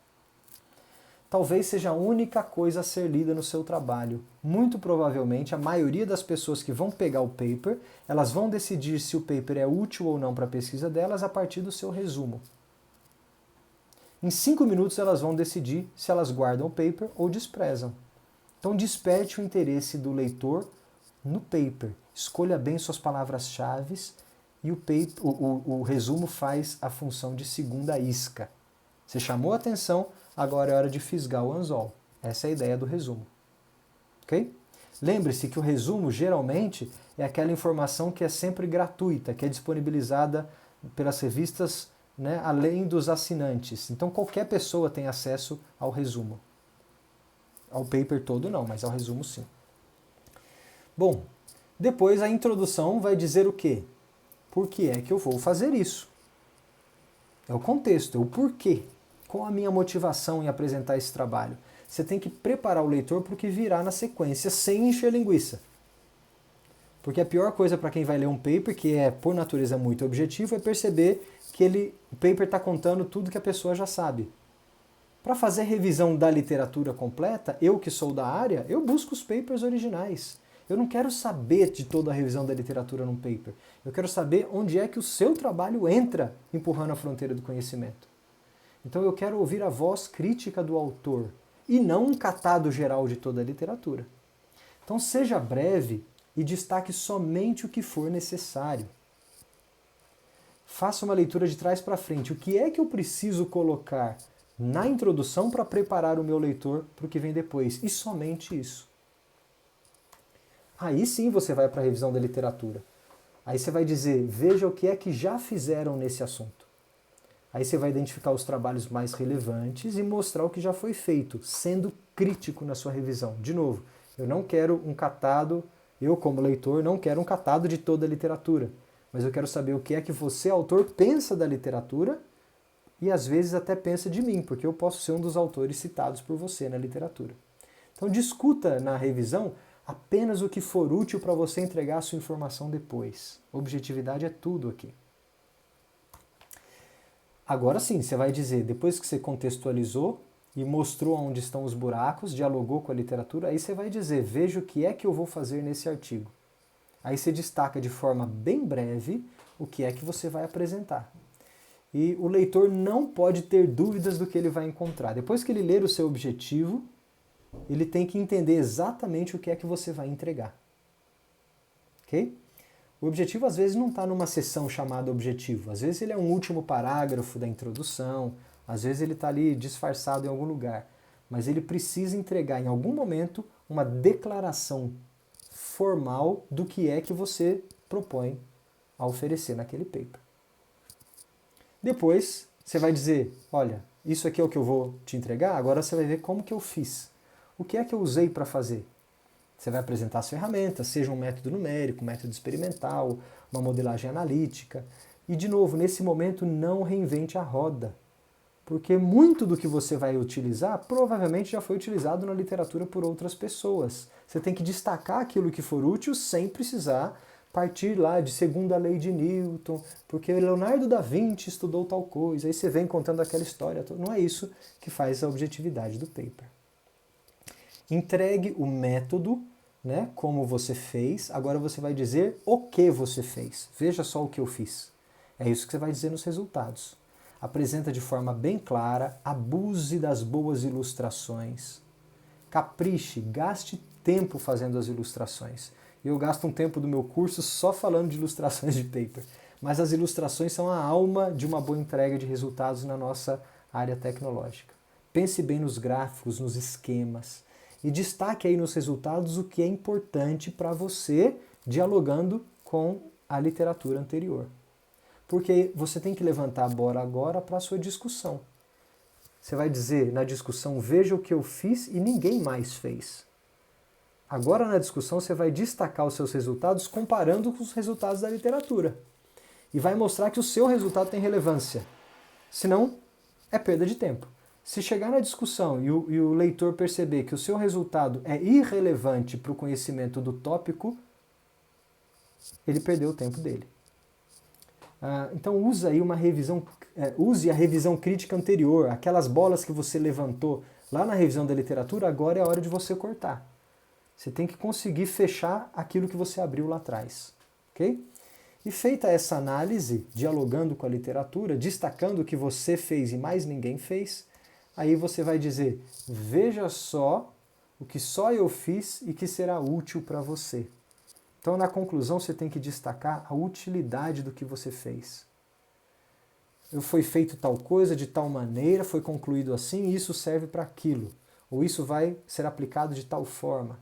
Talvez seja a única coisa a ser lida no seu trabalho. Muito provavelmente, a maioria das pessoas que vão pegar o paper, elas vão decidir se o paper é útil ou não para a pesquisa delas a partir do seu resumo. Em 5 minutos, elas vão decidir se elas guardam o paper ou desprezam. Então, desperte o interesse do leitor no paper. Escolha bem suas palavras-chave e o resumo faz a função de segunda isca. Você chamou a atenção, agora é hora de fisgar o anzol. Essa é a ideia do resumo. Ok? Lembre-se que o resumo, geralmente, é aquela informação que é sempre gratuita, que é disponibilizada pelas revistas, né, além dos assinantes. Então, qualquer pessoa tem acesso ao resumo. Ao paper todo não, mas ao resumo sim. Bom, depois a introdução vai dizer o quê? Por que é que eu vou fazer isso? É o contexto, é o porquê. Qual a minha motivação em apresentar esse trabalho? Você tem que preparar o leitor para o que virá na sequência, sem encher linguiça. Porque a pior coisa para quem vai ler um paper, que é por natureza muito objetivo, é perceber que o paper está contando tudo que a pessoa já sabe. Para fazer revisão da literatura completa, eu que sou da área, eu busco os papers originais. Eu não quero saber de toda a revisão da literatura num paper. Eu quero saber onde é que o seu trabalho entra empurrando a fronteira do conhecimento. Então eu quero ouvir a voz crítica do autor e não um catado geral de toda a literatura. Então seja breve e destaque somente o que for necessário. Faça uma leitura de trás para frente. O que é que eu preciso colocar na introdução para preparar o meu leitor para o que vem depois? E somente isso. Aí sim você vai para a revisão da literatura. Aí você vai dizer, veja o que é que já fizeram nesse assunto. Aí você vai identificar os trabalhos mais relevantes e mostrar o que já foi feito, sendo crítico na sua revisão. De novo, eu não quero um catado, eu como leitor não quero um catado de toda a literatura, mas eu quero saber o que é que você, autor, pensa da literatura e às vezes até pensa de mim, porque eu posso ser um dos autores citados por você na literatura. Então discuta na revisão apenas o que for útil para você entregar a sua informação depois. Objetividade é tudo aqui. Agora sim, você vai dizer, depois que você contextualizou e mostrou onde estão os buracos, dialogou com a literatura, aí você vai dizer, veja o que é que eu vou fazer nesse artigo. Aí você destaca de forma bem breve o que é que você vai apresentar. E o leitor não pode ter dúvidas do que ele vai encontrar. Depois que ele ler o seu objetivo, ele tem que entender exatamente o que é que você vai entregar. Ok? O objetivo às vezes não está numa seção chamada objetivo. Às vezes ele é um último parágrafo da introdução, às vezes ele está ali disfarçado em algum lugar. Mas ele precisa entregar em algum momento uma declaração formal do que é que você propõe a oferecer naquele paper. Depois você vai dizer, olha, isso aqui é o que eu vou te entregar, agora você vai ver como que eu fiz. O que é que eu usei para fazer? Você vai apresentar as ferramentas, seja um método numérico, um método experimental, uma modelagem analítica. E, de novo, nesse momento, não reinvente a roda. Porque muito do que você vai utilizar provavelmente já foi utilizado na literatura por outras pessoas. Você tem que destacar aquilo que for útil sem precisar partir lá de segunda lei de Newton, porque Leonardo da Vinci estudou tal coisa, aí você vem contando aquela história. Não é isso que faz a objetividade do paper. Entregue o método, né, como você fez, agora você vai dizer o que você fez. Veja só o que eu fiz. É isso que você vai dizer nos resultados. Apresenta de forma bem clara, abuse das boas ilustrações. Capriche, gaste tempo fazendo as ilustrações. Eu gasto um tempo do meu curso só falando de ilustrações de paper. Mas as ilustrações são a alma de uma boa entrega de resultados na nossa área tecnológica. Pense bem nos gráficos, nos esquemas e destaque aí nos resultados o que é importante para você, dialogando com a literatura anterior. Porque você tem que levantar a bola agora para a sua discussão. Você vai dizer na discussão, veja o que eu fiz e ninguém mais fez. Agora na discussão você vai destacar os seus resultados comparando com os resultados da literatura. E vai mostrar que o seu resultado tem relevância. Senão, é perda de tempo. Se chegar na discussão e o leitor perceber que o seu resultado é irrelevante para o conhecimento do tópico, ele perdeu o tempo dele. Então use a revisão crítica anterior, aquelas bolas que você levantou lá na revisão da literatura, agora é a hora de você cortar. Você tem que conseguir fechar aquilo que você abriu lá atrás. Ok? E feita essa análise, dialogando com a literatura, destacando o que você fez e mais ninguém fez, aí você vai dizer, veja só o que só eu fiz e que será útil para você. Então, na conclusão, você tem que destacar a utilidade do que você fez. Foi feito tal coisa de tal maneira, foi concluído assim, e isso serve para aquilo. Ou isso vai ser aplicado de tal forma.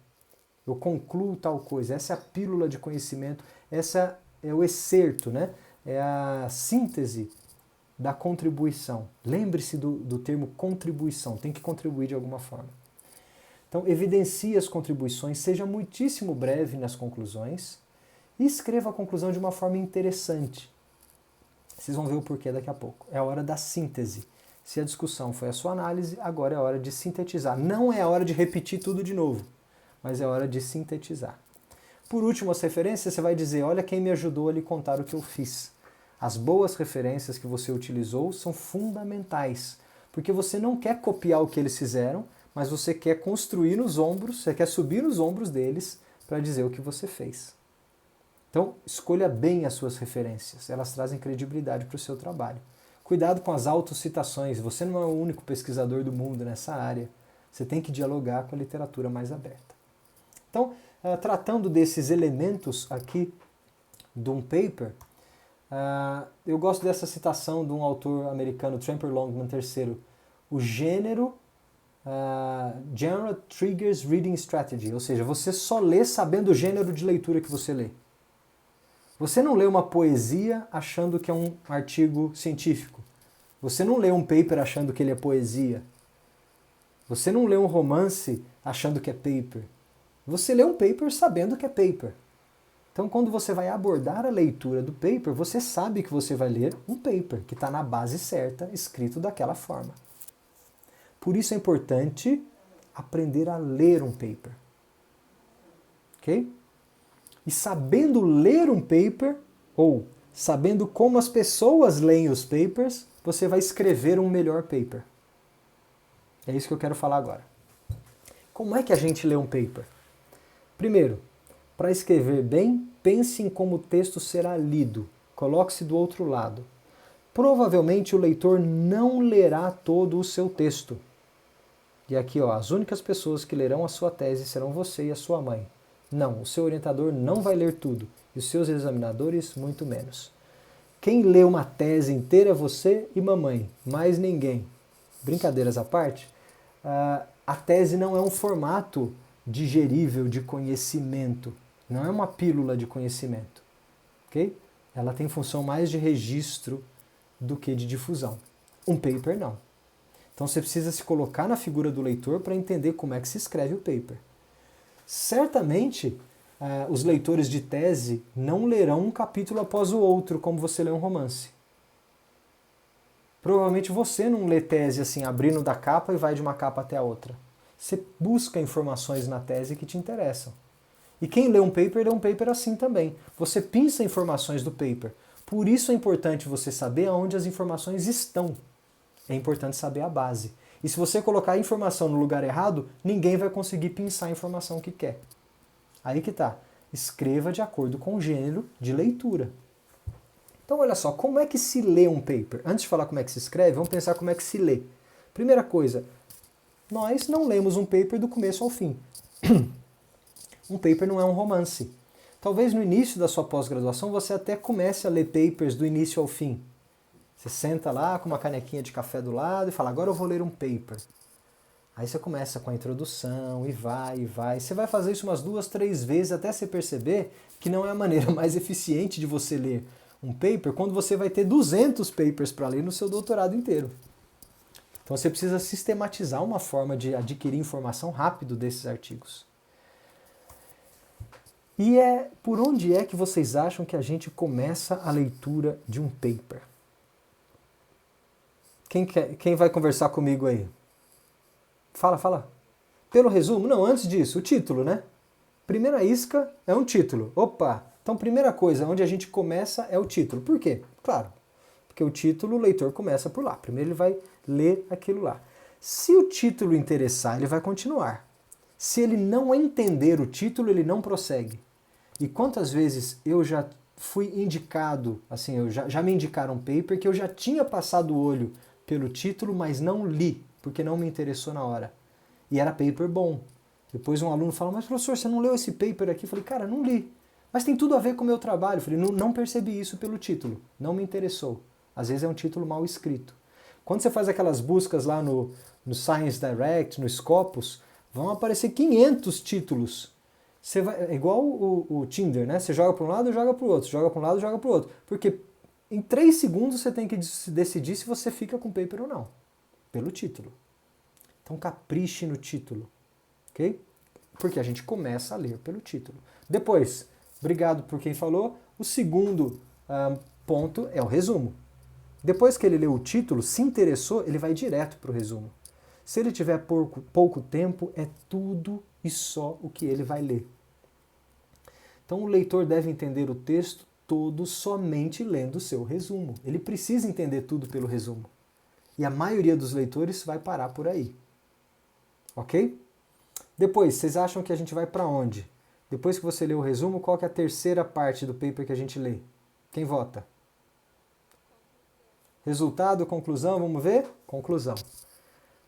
Eu concluo tal coisa. Essa é a pílula de conhecimento, essa é o excerto, né? É a síntese da contribuição. Lembre-se do termo contribuição, tem que contribuir de alguma forma. Então, evidencie as contribuições, seja muitíssimo breve nas conclusões e escreva a conclusão de uma forma interessante. Vocês vão ver o porquê daqui a pouco. É a hora da síntese. Se a discussão foi a sua análise, agora é a hora de sintetizar. Não é a hora de repetir tudo de novo, mas é a hora de sintetizar. Por último, as referências, você vai dizer, olha quem me ajudou a lhe contar o que eu fiz. As boas referências que você utilizou são fundamentais, porque você não quer copiar o que eles fizeram, mas você quer construir nos ombros, você quer subir nos ombros deles para dizer o que você fez. Então, escolha bem as suas referências, elas trazem credibilidade para o seu trabalho. Cuidado com as autocitações, você não é o único pesquisador do mundo nessa área, você tem que dialogar com a literatura mais aberta. Então, tratando desses elementos aqui de um paper, eu gosto dessa citação de um autor americano, Tramper Longman III, o gênero Genre Triggers Reading Strategy, ou seja, você só lê sabendo o gênero de leitura que você lê. Você não lê uma poesia achando que é um artigo científico. Você não lê um paper achando que ele é poesia. Você não lê um romance achando que é paper. Você lê um paper sabendo que é paper. Então, quando você vai abordar a leitura do paper, você sabe que você vai ler um paper que está na base certa, escrito daquela forma. Por isso é importante aprender a ler um paper. Ok? E sabendo ler um paper, ou sabendo como as pessoas leem os papers, você vai escrever um melhor paper. É isso que eu quero falar agora. Como é que a gente lê um paper? Primeiro, para escrever bem, pense em como o texto será lido. Coloque-se do outro lado. Provavelmente o leitor não lerá todo o seu texto. E aqui, as únicas pessoas que lerão a sua tese serão você e a sua mãe. Não, o seu orientador não vai ler tudo, e os seus examinadores muito menos. Quem lê uma tese inteira é você e mamãe, mais ninguém. Brincadeiras à parte, a tese não é um formato digerível de conhecimento, não é uma pílula de conhecimento, ok? Ela tem função mais de registro do que de difusão. Um paper não. Então você precisa se colocar na figura do leitor para entender como é que se escreve o paper. Certamente, os leitores de tese não lerão um capítulo após o outro, como você lê um romance. Provavelmente você não lê tese assim, abrindo da capa e vai de uma capa até a outra. Você busca informações na tese que te interessam. E quem lê um paper assim também. Você pinça informações do paper. Por isso é importante você saber aonde as informações estão. É importante saber a base. E se você colocar a informação no lugar errado, ninguém vai conseguir pensar a informação que quer. Aí que tá. Escreva de acordo com o gênero de leitura. Então olha só, como é que se lê um paper? Antes de falar como é que se escreve, vamos pensar como é que se lê. Primeira coisa, nós não lemos um paper do começo ao fim. Um paper não é um romance. Talvez no início da sua pós-graduação você até comece a ler papers do início ao fim. Você senta lá com uma canequinha de café do lado e fala, agora eu vou ler um paper. Aí você começa com a introdução e vai, e vai. Você vai fazer isso umas 2, 3 vezes até você perceber que não é a maneira mais eficiente de você ler um paper quando você vai ter 200 papers para ler no seu doutorado inteiro. Então você precisa sistematizar uma forma de adquirir informação rápido desses artigos. E por onde é que vocês acham que a gente começa a leitura de um paper? Quem vai conversar comigo aí? Fala. Pelo resumo? Não, antes disso, o título, né? Primeira isca é um título. Opa! Então, primeira coisa, onde a gente começa é o título. Por quê? Claro, porque o título, o leitor começa por lá. Primeiro ele vai ler aquilo lá. Se o título interessar, ele vai continuar. Se ele não entender o título, ele não prossegue. E quantas vezes eu já fui indicado, assim, já me indicaram um paper que eu já tinha passado o olho pelo título, mas não li, porque não me interessou na hora. E era paper bom. Depois um aluno fala, mas professor, você não leu esse paper aqui? Eu falei, cara, não li. Mas tem tudo a ver com o meu trabalho. Eu falei, não percebi isso pelo título, não me interessou. Às vezes é um título mal escrito. Quando você faz aquelas buscas lá no Science Direct, no Scopus, vão aparecer 500 títulos. É igual o Tinder, né? Você joga para um lado e joga para o outro, joga para um lado e joga para o outro. Porque em 3 segundos você tem que decidir se você fica com o paper ou não, pelo título. Então capriche no título, ok? Porque a gente começa a ler pelo título. Depois, obrigado por quem falou, o segundo ponto é o resumo. Depois que ele leu o título, se interessou, ele vai direto para o resumo. Se ele tiver pouco tempo, é tudo e só o que ele vai ler. Então o leitor deve entender o texto todo somente lendo o seu resumo. Ele precisa entender tudo pelo resumo. E a maioria dos leitores vai parar por aí. Ok? Depois, vocês acham que a gente vai para onde? Depois que você lê o resumo, qual que é a terceira parte do paper que a gente lê? Quem vota? Resultado, conclusão, vamos ver? Conclusão.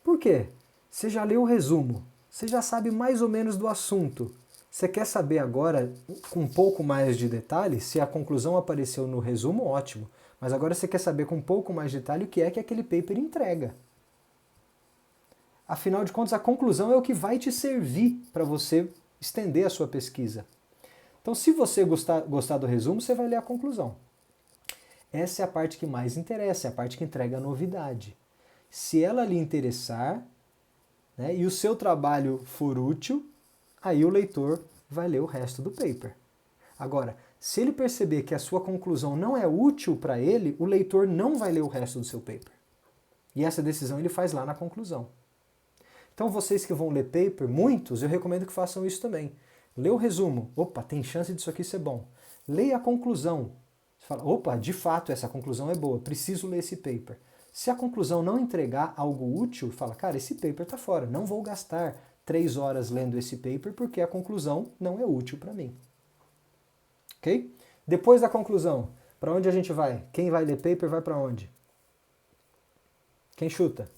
Por quê? Você já leu o resumo, você já sabe mais ou menos do assunto. Você quer saber agora, com um pouco mais de detalhe, se a conclusão apareceu no resumo, ótimo. Mas agora você quer saber com um pouco mais de detalhe o que é que aquele paper entrega. Afinal de contas, a conclusão é o que vai te servir para você estender a sua pesquisa. Então, se você gostar do resumo, você vai ler a conclusão. Essa é a parte que mais interessa, é a parte que entrega a novidade. Se ela lhe interessar, né, e o seu trabalho for útil, aí o leitor vai ler o resto do paper. Agora, se ele perceber que a sua conclusão não é útil para ele, o leitor não vai ler o resto do seu paper. E essa decisão ele faz lá na conclusão. Então vocês que vão ler paper, muitos, eu recomendo que façam isso também. Lê o resumo, opa, tem chance disso aqui ser bom. Leia a conclusão. Você fala, opa, de fato essa conclusão é boa, preciso ler esse paper. Se a conclusão não entregar algo útil, fala, cara, esse paper está fora, não vou gastar 3 horas lendo esse paper porque a conclusão não é útil para mim. Ok? Depois da conclusão, para onde a gente vai? Quem vai ler paper vai para onde? Quem chuta?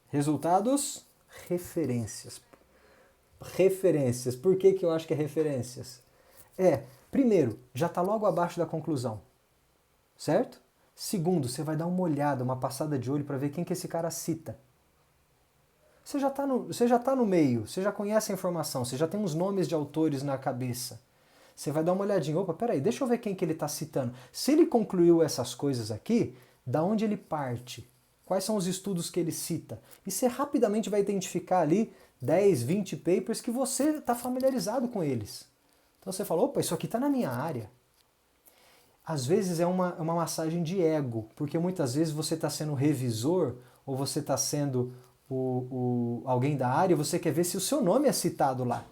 Resultados? Referências. Referências. Por que eu acho que é referências? Primeiro, já está logo abaixo da conclusão. Certo? Segundo, você vai dar uma olhada, uma passada de olho para ver quem que esse cara cita. Você já está no meio, você já conhece a informação, você já tem uns nomes de autores na cabeça. Você vai dar uma olhadinha, opa, peraí, deixa eu ver quem que ele está citando. Se ele concluiu essas coisas aqui, da onde ele parte? Quais são os estudos que ele cita? E você rapidamente vai identificar ali 10, 20 papers que você está familiarizado com eles. Então você fala, opa, isso aqui está na minha área. Às vezes é uma massagem de ego, porque muitas vezes você está sendo revisor ou você está sendo alguém da área e você quer ver se o seu nome é citado lá.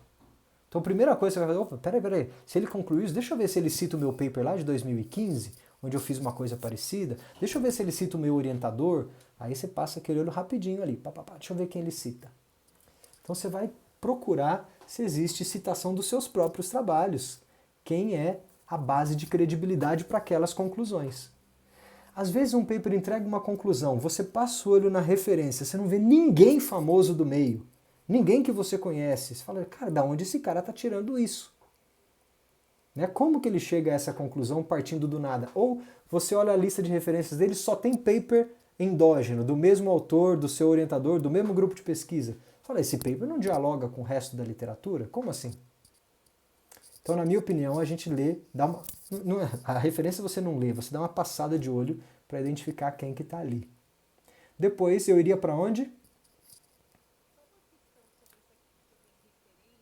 Então a primeira coisa que você vai fazer, opa, peraí, se ele concluiu isso, deixa eu ver se ele cita o meu paper lá de 2015, onde eu fiz uma coisa parecida, deixa eu ver se ele cita o meu orientador, aí você passa aquele olho rapidinho ali, deixa eu ver quem ele cita. Então você vai procurar se existe citação dos seus próprios trabalhos, quem é a base de credibilidade para aquelas conclusões. Às vezes um paper entrega uma conclusão, você passa o olho na referência, você não vê ninguém famoso do meio, ninguém que você conhece. Você fala, cara, da onde esse cara está tirando isso? Né? Como que ele chega a essa conclusão partindo do nada? Ou você olha a lista de referências dele, só tem paper endógeno, do mesmo autor, do seu orientador, do mesmo grupo de pesquisa. Fala, esse paper não dialoga com o resto da literatura? Como assim? Então, na minha opinião, a gente lê, a referência você não lê, você dá uma passada de olho para identificar quem que está ali. Depois eu iria para onde?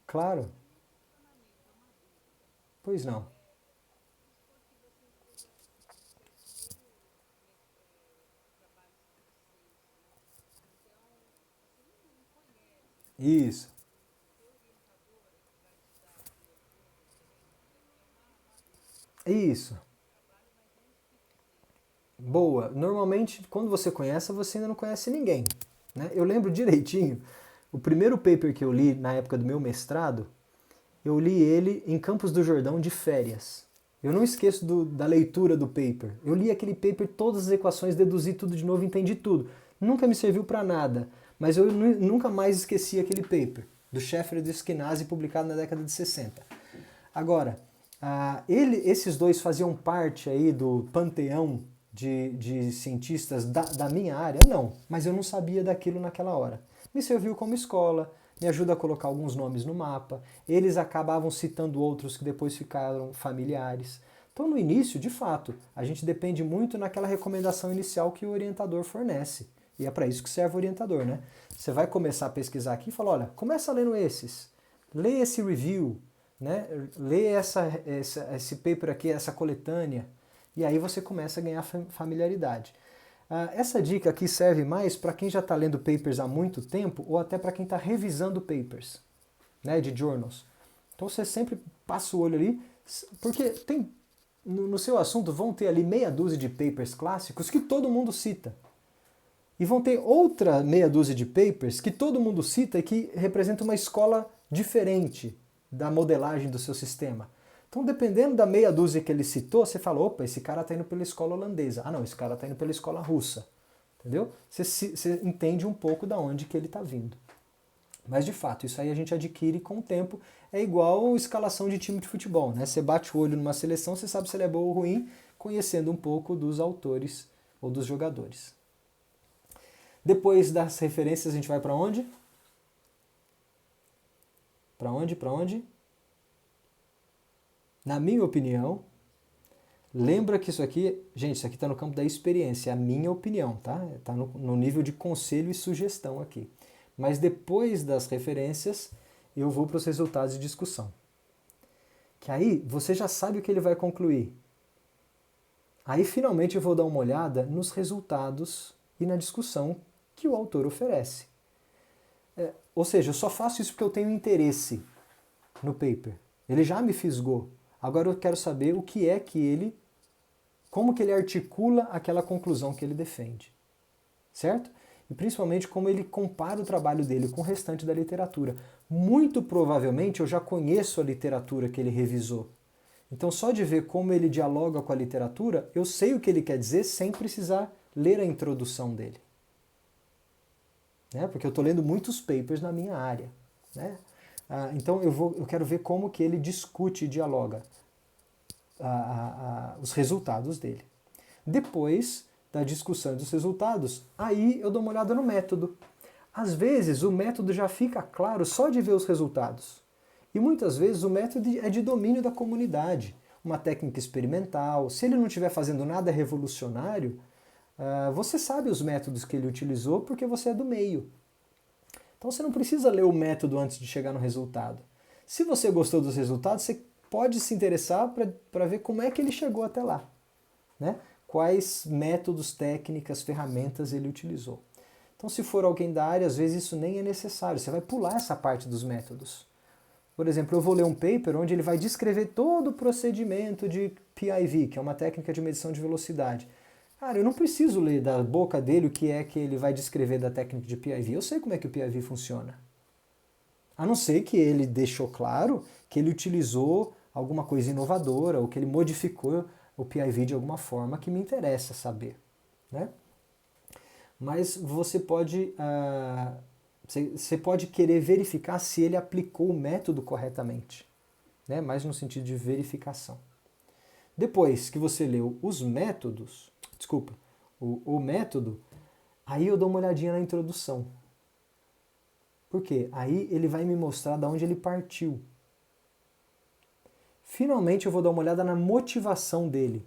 Claro. Pois não. Isso. Isso. Boa. Normalmente, quando você conhece, você ainda não conhece ninguém. Né? Eu lembro direitinho, o primeiro paper que eu li na época do meu mestrado, eu li ele em Campos do Jordão de férias. Eu não esqueço da leitura do paper. Eu li aquele paper, todas as equações, deduzi tudo de novo, entendi tudo. Nunca me serviu para nada, mas eu nunca mais esqueci aquele paper, do Scheffer e do Skenazy, publicado na década de 60. Agora, esses dois faziam parte aí do panteão de cientistas da minha área? Não, mas eu não sabia daquilo naquela hora. Me serviu como escola, me ajuda a colocar alguns nomes no mapa, eles acabavam citando outros que depois ficaram familiares. Então, no início, de fato, a gente depende muito naquela recomendação inicial que o orientador fornece. E é para isso que serve o orientador, né? Você vai começar a pesquisar aqui e fala, olha, começa lendo esses, lê esse review, né? Lê esse paper aqui, essa coletânea, e aí você começa a ganhar familiaridade. Essa dica aqui serve mais para quem já está lendo papers há muito tempo ou até para quem está revisando papers, né, de journals. Então você sempre passa o olho ali, porque tem no seu assunto vão ter ali meia dúzia de papers clássicos que todo mundo cita. E vão ter outra meia dúzia de papers que todo mundo cita e que representam uma escola diferente da modelagem do seu sistema. Então, dependendo da meia dúzia que ele citou, você fala, opa, esse cara está indo pela escola holandesa. Ah, não, esse cara está indo pela escola russa. Entendeu? Você entende um pouco da onde que ele está vindo. Mas, de fato, isso aí a gente adquire com o tempo. É igual escalação de time de futebol, né? Você bate o olho numa seleção, você sabe se ela é boa ou ruim, conhecendo um pouco dos autores ou dos jogadores. Depois das referências, a gente vai para onde? Para onde? Para onde? Na minha opinião, lembra que isso aqui, gente, isso aqui está no campo da experiência, é a minha opinião, tá? Está no nível de conselho e sugestão aqui. Mas depois das referências, eu vou para os resultados de discussão. Que aí você já sabe o que ele vai concluir. Aí finalmente eu vou dar uma olhada nos resultados e na discussão que o autor oferece. Ou seja, eu só faço isso porque eu tenho interesse no paper. Ele já me fisgou. Agora eu quero saber o que é que ele, como que ele articula aquela conclusão que ele defende, certo? E principalmente como ele compara o trabalho dele com o restante da literatura. Muito provavelmente eu já conheço a literatura que ele revisou. Então só de ver como ele dialoga com a literatura, eu sei o que ele quer dizer sem precisar ler a introdução dele. Né? Porque eu estou lendo muitos papers na minha área, né? Então eu quero ver como que ele discute e dialoga os resultados dele. Depois da discussão dos resultados, aí eu dou uma olhada no método. Às vezes o método já fica claro só de ver os resultados. E muitas vezes o método é de domínio da comunidade, uma técnica experimental. Se ele não estiver fazendo nada revolucionário, você sabe os métodos que ele utilizou porque você é do meio. Então você não precisa ler o método antes de chegar no resultado. Se você gostou dos resultados, você pode se interessar para ver como é que ele chegou até lá. Né? Quais métodos, técnicas, ferramentas ele utilizou. Então se for alguém da área, às vezes isso nem é necessário. Você vai pular essa parte dos métodos. Por exemplo, eu vou ler um paper onde ele vai descrever todo o procedimento de PIV, que é uma técnica de medição de velocidade. Cara, eu não preciso ler da boca dele o que é que ele vai descrever da técnica de PIV. Eu sei como é que o PIV funciona. A não ser que ele deixou claro que ele utilizou alguma coisa inovadora ou que ele modificou o PIV de alguma forma que me interessa saber, né? Mas você pode querer verificar se ele aplicou o método corretamente, né? Mais no sentido de verificação. Depois que você leu os métodos, o método, aí eu dou uma olhadinha na introdução. Por quê? Aí ele vai me mostrar de onde ele partiu. Finalmente eu vou dar uma olhada na motivação dele.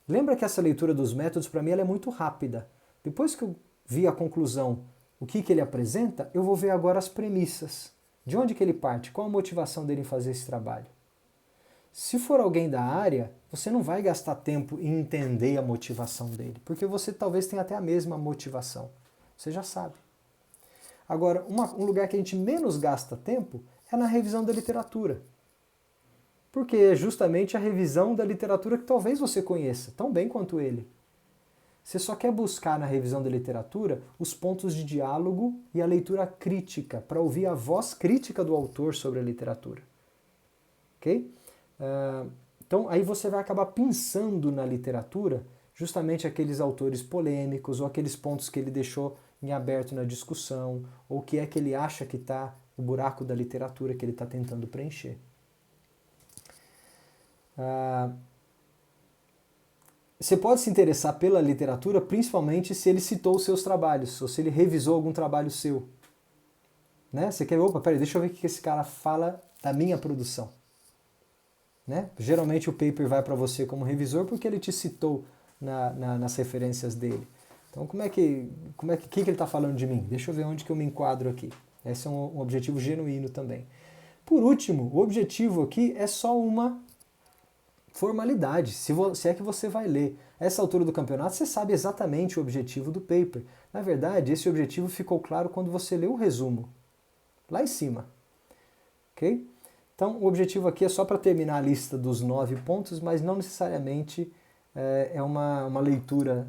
Lembra que essa leitura dos métodos, para mim, ela é muito rápida. Depois que eu vi a conclusão, o que ele apresenta, eu vou ver agora as premissas. De onde que ele parte? Qual a motivação dele em fazer esse trabalho? Se for alguém da área, você não vai gastar tempo em entender a motivação dele, porque você talvez tenha até a mesma motivação. Você já sabe. Agora, um lugar que a gente menos gasta tempo é na revisão da literatura. Porque é justamente a revisão da literatura que talvez você conheça, tão bem quanto ele. Você só quer buscar na revisão da literatura os pontos de diálogo e a leitura crítica, para ouvir a voz crítica do autor sobre a literatura. Ok? Então aí você vai acabar pensando na literatura justamente aqueles autores polêmicos ou aqueles pontos que ele deixou em aberto na discussão, ou o que é que ele acha que está o buraco da literatura que ele está tentando preencher. Você pode se interessar pela literatura principalmente se ele citou os seus trabalhos, ou se ele revisou algum trabalho seu. Né? Você quer, opa, peraí, deixa eu ver o que esse cara fala da minha produção. Né? Geralmente o paper vai para você como revisor porque ele te citou nas referências dele. Então, o que ele está falando de mim? Deixa eu ver onde que eu me enquadro aqui. Esse é um objetivo genuíno também. Por último, o objetivo aqui é só uma formalidade, se é que você vai ler. Essa altura do campeonato, você sabe exatamente o objetivo do paper. Na verdade, esse objetivo ficou claro quando você leu o resumo, lá em cima. Ok? Então, o objetivo aqui é só para terminar a lista dos 9 pontos, mas não necessariamente é uma leitura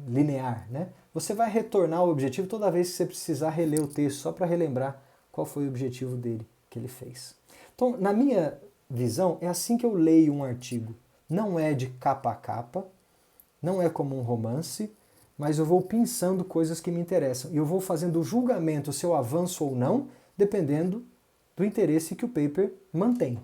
linear, né? Você vai retornar ao objetivo toda vez que você precisar reler o texto, só para relembrar qual foi o objetivo dele, que ele fez. Então, na minha visão, é assim que eu leio um artigo. Não é de capa a capa, não é como um romance, mas eu vou pensando coisas que me interessam. E eu vou fazendo o julgamento se eu avanço ou não, dependendo do interesse que o paper mantém.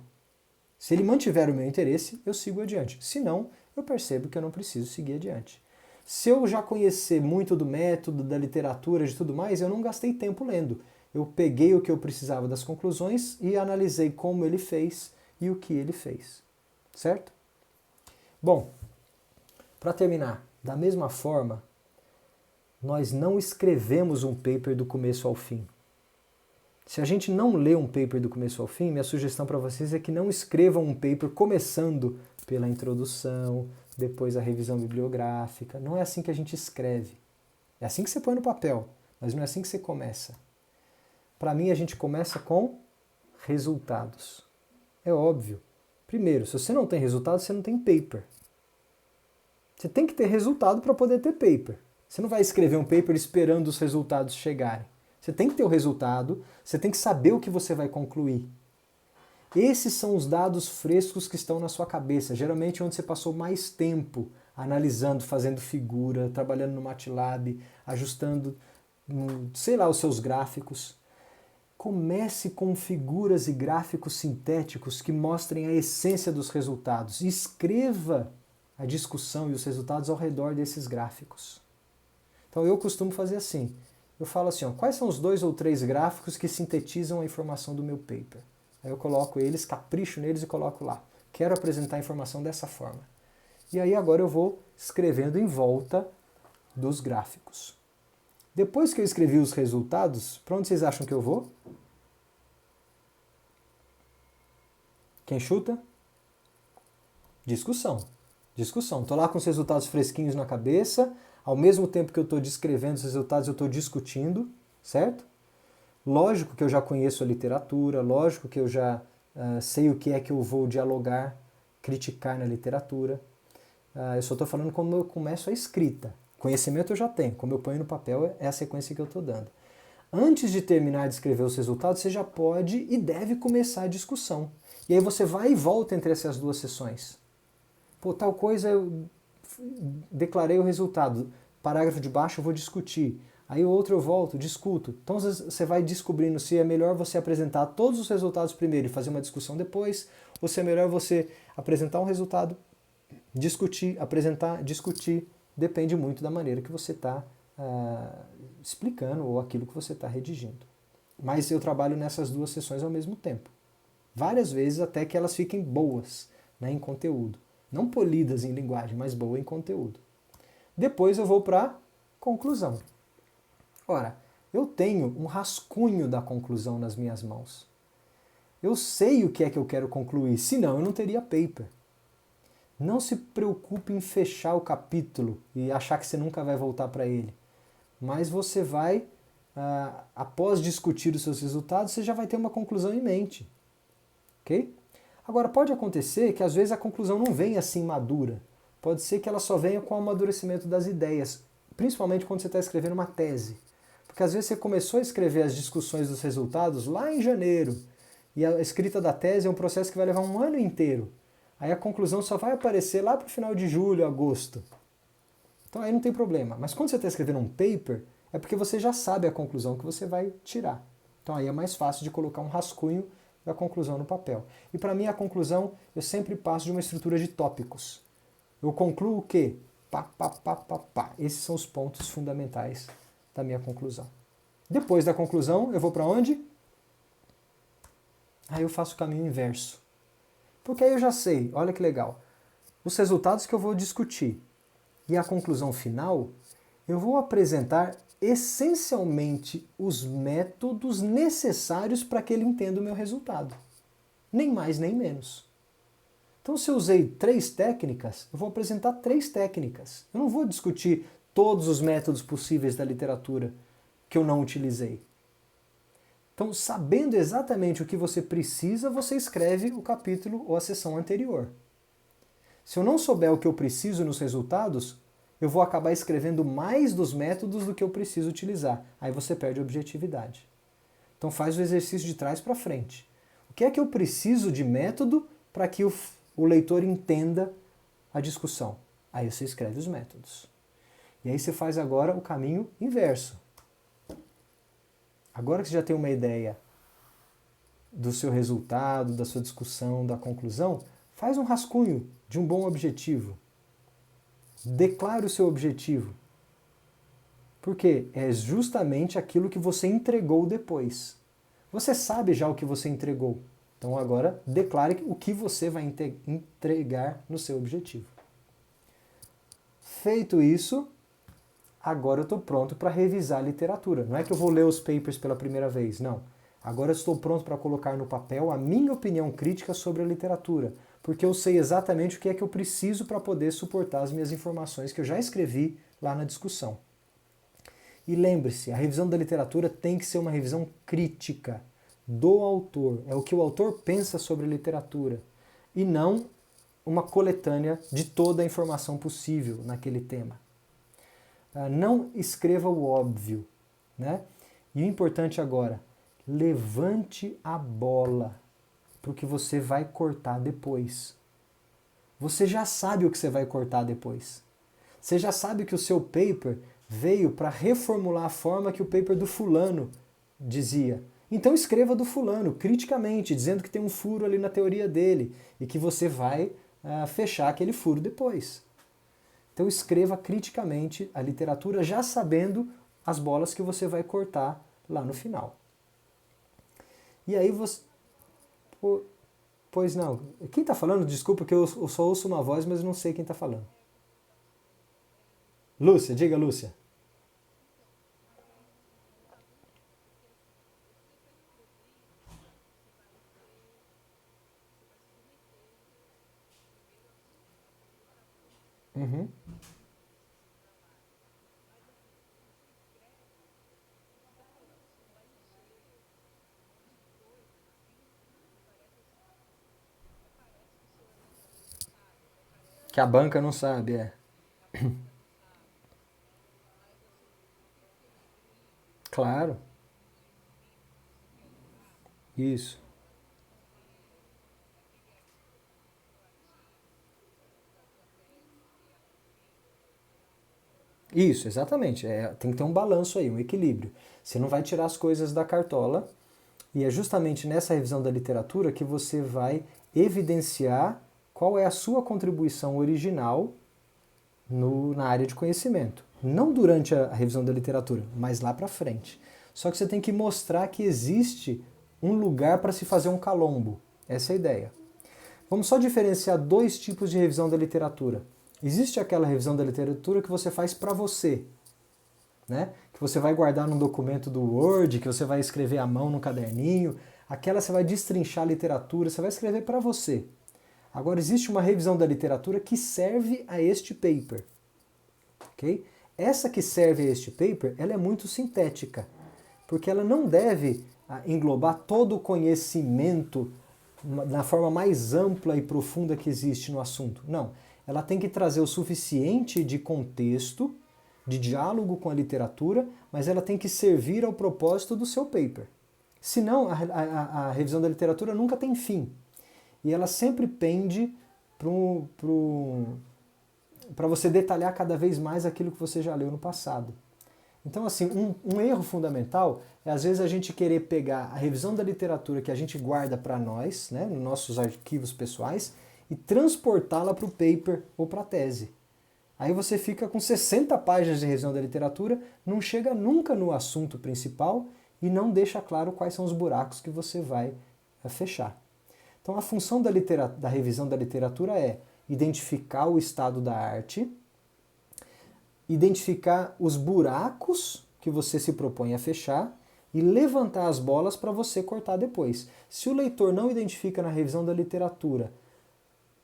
Se ele mantiver o meu interesse, eu sigo adiante. Se não, eu percebo que eu não preciso seguir adiante. Se eu já conhecer muito do método, da literatura, de tudo mais, eu não gastei tempo lendo. Eu peguei o que eu precisava das conclusões e analisei como ele fez e o que ele fez. Certo? Bom, para terminar, da mesma forma, nós não escrevemos um paper do começo ao fim. Se a gente não lê um paper do começo ao fim, minha sugestão para vocês é que não escrevam um paper começando pela introdução, depois a revisão bibliográfica. Não é assim que a gente escreve. É assim que você põe no papel, mas não é assim que você começa. Para mim, a gente começa com resultados. É óbvio. Primeiro, se você não tem resultado, você não tem paper. Você tem que ter resultado para poder ter paper. Você não vai escrever um paper esperando os resultados chegarem. Você tem que ter o resultado, você tem que saber o que você vai concluir. Esses são os dados frescos que estão na sua cabeça, geralmente onde você passou mais tempo analisando, fazendo figura, trabalhando no MATLAB, ajustando, sei lá, os seus gráficos. Comece com figuras e gráficos sintéticos que mostrem a essência dos resultados. Escreva a discussão e os resultados ao redor desses gráficos. Então eu costumo fazer assim. Eu falo assim, ó, quais são os 2 ou 3 gráficos que sintetizam a informação do meu paper? Aí eu coloco eles, capricho neles e coloco lá. Quero apresentar a informação dessa forma. E aí agora eu vou escrevendo em volta dos gráficos. Depois que eu escrevi os resultados, para onde vocês acham que eu vou? Quem chuta? Discussão. Discussão. Estou lá com os resultados fresquinhos na cabeça, ao mesmo tempo que eu estou descrevendo os resultados, eu estou discutindo, certo? Lógico que eu já conheço a literatura, lógico que eu já sei o que é que eu vou dialogar, criticar na literatura. Eu só estou falando como eu começo a escrita. Conhecimento eu já tenho, como eu ponho no papel é a sequência que eu estou dando. Antes de terminar de escrever os resultados, você já pode e deve começar a discussão. E aí você vai e volta entre essas duas sessões. Pô, tal coisa eu declarei o resultado. Parágrafo de baixo eu vou discutir. Aí o outro eu volto, discuto. Então você vai descobrindo se é melhor você apresentar todos os resultados primeiro e fazer uma discussão depois, ou se é melhor você apresentar um resultado, discutir, apresentar, discutir. Depende muito da maneira que você está explicando ou aquilo que você está redigindo. Mas eu trabalho nessas duas sessões ao mesmo tempo. Várias vezes até que elas fiquem boas, né, em conteúdo. Não polidas em linguagem, mas boa em conteúdo. Depois eu vou para a conclusão. Ora, eu tenho um rascunho da conclusão nas minhas mãos. Eu sei o que é que eu quero concluir, senão eu não teria paper. Não se preocupe em fechar o capítulo e achar que você nunca vai voltar para ele. Mas você vai, após discutir os seus resultados, você já vai ter uma conclusão em mente. Ok? Agora, pode acontecer que às vezes a conclusão não venha assim madura. Pode ser que ela só venha com o amadurecimento das ideias, principalmente quando você está escrevendo uma tese. Porque às vezes você começou a escrever as discussões dos resultados lá em janeiro, e a escrita da tese é um processo que vai levar um ano inteiro. Aí a conclusão só vai aparecer lá para o final de julho, agosto. Então aí não tem problema. Mas quando você está escrevendo um paper, é porque você já sabe a conclusão que você vai tirar. Então aí é mais fácil de colocar um rascunho da conclusão no papel. E para mim a conclusão, eu sempre passo de uma estrutura de tópicos. Eu concluo o quê? Pá, pá, pá, pá, pá. Esses são os pontos fundamentais da minha conclusão. Depois da conclusão, eu vou para onde? Aí eu faço o caminho inverso. Porque aí eu já sei, olha que legal, os resultados que eu vou discutir e a conclusão final, eu vou apresentar essencialmente os métodos necessários para que ele entenda o meu resultado. Nem mais nem menos. Então, se eu usei 3 técnicas, eu vou apresentar 3 técnicas. Eu não vou discutir todos os métodos possíveis da literatura que eu não utilizei. Então, sabendo exatamente o que você precisa, você escreve o capítulo ou a sessão anterior. Se eu não souber o que eu preciso nos resultados, eu vou acabar escrevendo mais dos métodos do que eu preciso utilizar. Aí você perde a objetividade. Então faz o exercício de trás para frente. O que é que eu preciso de método para que o leitor entenda a discussão? Aí você escreve os métodos. E aí você faz agora o caminho inverso. Agora que você já tem uma ideia do seu resultado, da sua discussão, da conclusão, faz um rascunho de um bom objetivo. Declare o seu objetivo. Porque é justamente aquilo que você entregou depois. Você sabe já o que você entregou. Então agora declare o que você vai entregar no seu objetivo. Feito isso, agora eu estou pronto para revisar a literatura. Não é que eu vou ler os papers pela primeira vez, não. Agora eu estou pronto para colocar no papel a minha opinião crítica sobre a literatura, porque eu sei exatamente o que é que eu preciso para poder suportar as minhas informações que eu já escrevi lá na discussão. E lembre-se, a revisão da literatura tem que ser uma revisão crítica do autor. É o que o autor pensa sobre a literatura, e não uma coletânea de toda a informação possível naquele tema. Não escreva o óbvio, né? E o importante agora, levante a bola para o que você vai cortar depois. Você já sabe o que você vai cortar depois. Você já sabe que o seu paper veio para reformular a forma que o paper do fulano dizia. Então escreva do fulano, criticamente, dizendo que tem um furo ali na teoria dele e que você vai fechar aquele furo depois. Então escreva criticamente a literatura já sabendo as bolas que você vai cortar lá no final. E aí você... Pois não. Quem está falando? Desculpa que eu só ouço uma voz, mas não sei quem está falando. Lúcia, diga, Lúcia. Uhum. Que a banca não sabe, é. Claro. Isso. Isso, exatamente. Tem que ter um balanço aí, um equilíbrio. Você não vai tirar as coisas da cartola, e é justamente nessa revisão da literatura que você vai evidenciar qual é a sua contribuição original na área de conhecimento. Não durante a revisão da literatura, mas lá para frente. Só que você tem que mostrar que existe um lugar para se fazer um calombo. Essa é a ideia. Vamos só diferenciar dois tipos de revisão da literatura. Existe aquela revisão da literatura que você faz para você, né? Que você vai guardar num documento do Word, que você vai escrever à mão no caderninho. Aquela você vai destrinchar a literatura, você vai escrever para você. Agora existe uma revisão da literatura que serve a este paper. Okay? Essa que serve a este paper, ela é muito sintética, porque ela não deve englobar todo o conhecimento na forma mais ampla e profunda que existe no assunto. Não. Ela tem que trazer o suficiente de contexto, de diálogo com a literatura, mas ela tem que servir ao propósito do seu paper. Senão, a revisão da literatura nunca tem fim. E ela sempre pende para você detalhar cada vez mais aquilo que você já leu no passado. Então, assim, um erro fundamental é às vezes a gente querer pegar a revisão da literatura que a gente guarda para nós, né, nos nossos arquivos pessoais, e transportá-la para o paper ou para a tese. Aí você fica com 60 páginas de revisão da literatura, não chega nunca no assunto principal e não deixa claro quais são os buracos que você vai fechar. Então a função da revisão da literatura é identificar o estado da arte, identificar os buracos que você se propõe a fechar e levantar as bolas para você cortar depois. Se o leitor não identifica na revisão da literatura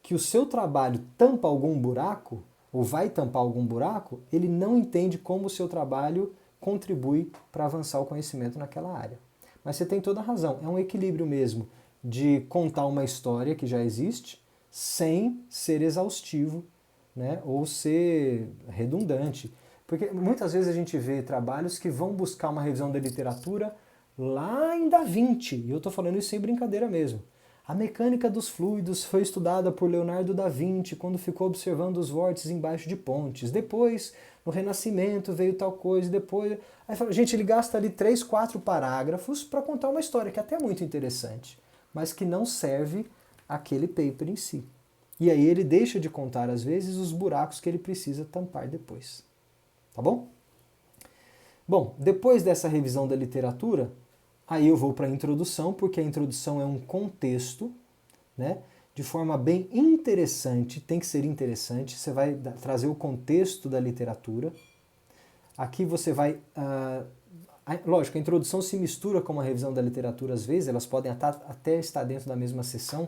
que o seu trabalho tampa algum buraco, ou vai tampar algum buraco, ele não entende como o seu trabalho contribui para avançar o conhecimento naquela área. Mas você tem toda a razão, é um equilíbrio mesmo de contar uma história que já existe sem ser exaustivo, né, ou ser redundante. Porque muitas vezes a gente vê trabalhos que vão buscar uma revisão da literatura lá em Da Vinci, e eu estou falando isso sem brincadeira mesmo. A mecânica dos fluidos foi estudada por Leonardo da Vinci quando ficou observando os vórtices embaixo de pontes. Depois, no Renascimento, veio tal coisa, depois... Aí fala, gente, ele gasta ali 3, 4 parágrafos para contar uma história que é até muito interessante, mas que não serve aquele paper em si. E aí ele deixa de contar, às vezes, os buracos que ele precisa tampar depois. Tá bom? Bom, depois dessa revisão da literatura, aí eu vou para a introdução, porque a introdução é um contexto, né? De forma bem interessante, tem que ser interessante, você vai trazer o contexto da literatura. Aqui você vai... lógico, a introdução se mistura com a revisão da literatura às vezes, elas podem até estar dentro da mesma sessão,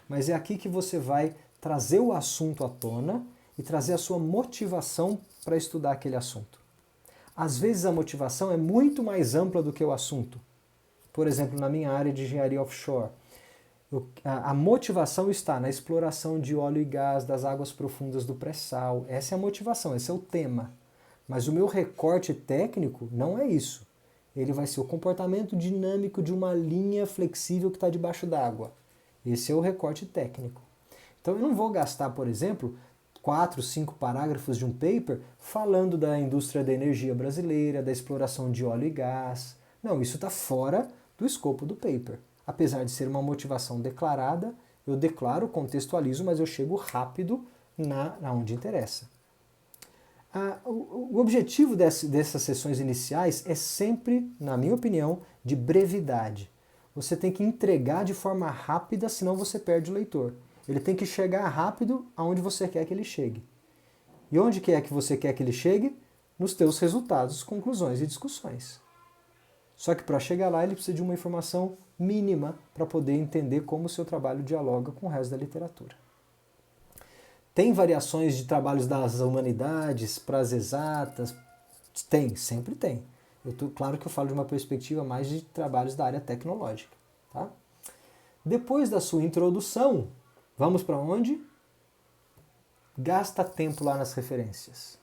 mas é aqui que você vai trazer o assunto à tona e trazer a sua motivação para estudar aquele assunto. Às vezes a motivação é muito mais ampla do que o assunto. Por exemplo, na minha área de engenharia offshore, a motivação está na exploração de óleo e gás das águas profundas do pré-sal. Essa é a motivação, esse é o tema. Mas o meu recorte técnico não é isso. Ele vai ser o comportamento dinâmico de uma linha flexível que está debaixo d'água. Esse é o recorte técnico. Então eu não vou gastar, por exemplo, 4, 5 parágrafos de um paper falando da indústria da energia brasileira, da exploração de óleo e gás. Não, isso está fora do escopo do paper. Apesar de ser uma motivação declarada, eu declaro, contextualizo, mas eu chego rápido na onde interessa. O objetivo dessas sessões iniciais é sempre, na minha opinião, de brevidade. Você tem que entregar de forma rápida, senão você perde o leitor. Ele tem que chegar rápido aonde você quer que ele chegue. E onde que é que você quer que ele chegue? Nos teus resultados, conclusões e discussões. Só que para chegar lá ele precisa de uma informação mínima para poder entender como o seu trabalho dialoga com o resto da literatura. Tem variações de trabalhos das humanidades para as exatas? Tem, sempre tem. Claro que eu falo de uma perspectiva mais de trabalhos da área tecnológica. Tá? Depois da sua introdução, vamos para onde? Gasta tempo lá nas referências.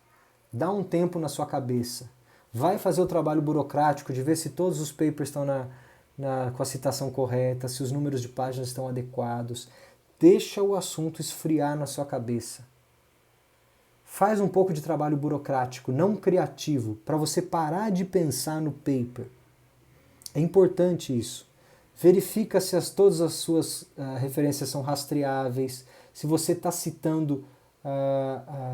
Dá um tempo na sua cabeça. Vai fazer o trabalho burocrático de ver se todos os papers estão com a citação correta, se os números de páginas estão adequados. Deixa o assunto esfriar na sua cabeça. Faz um pouco de trabalho burocrático, não criativo, para você parar de pensar no paper. É importante isso. Verifica se todas as suas referências são rastreáveis, se você está citando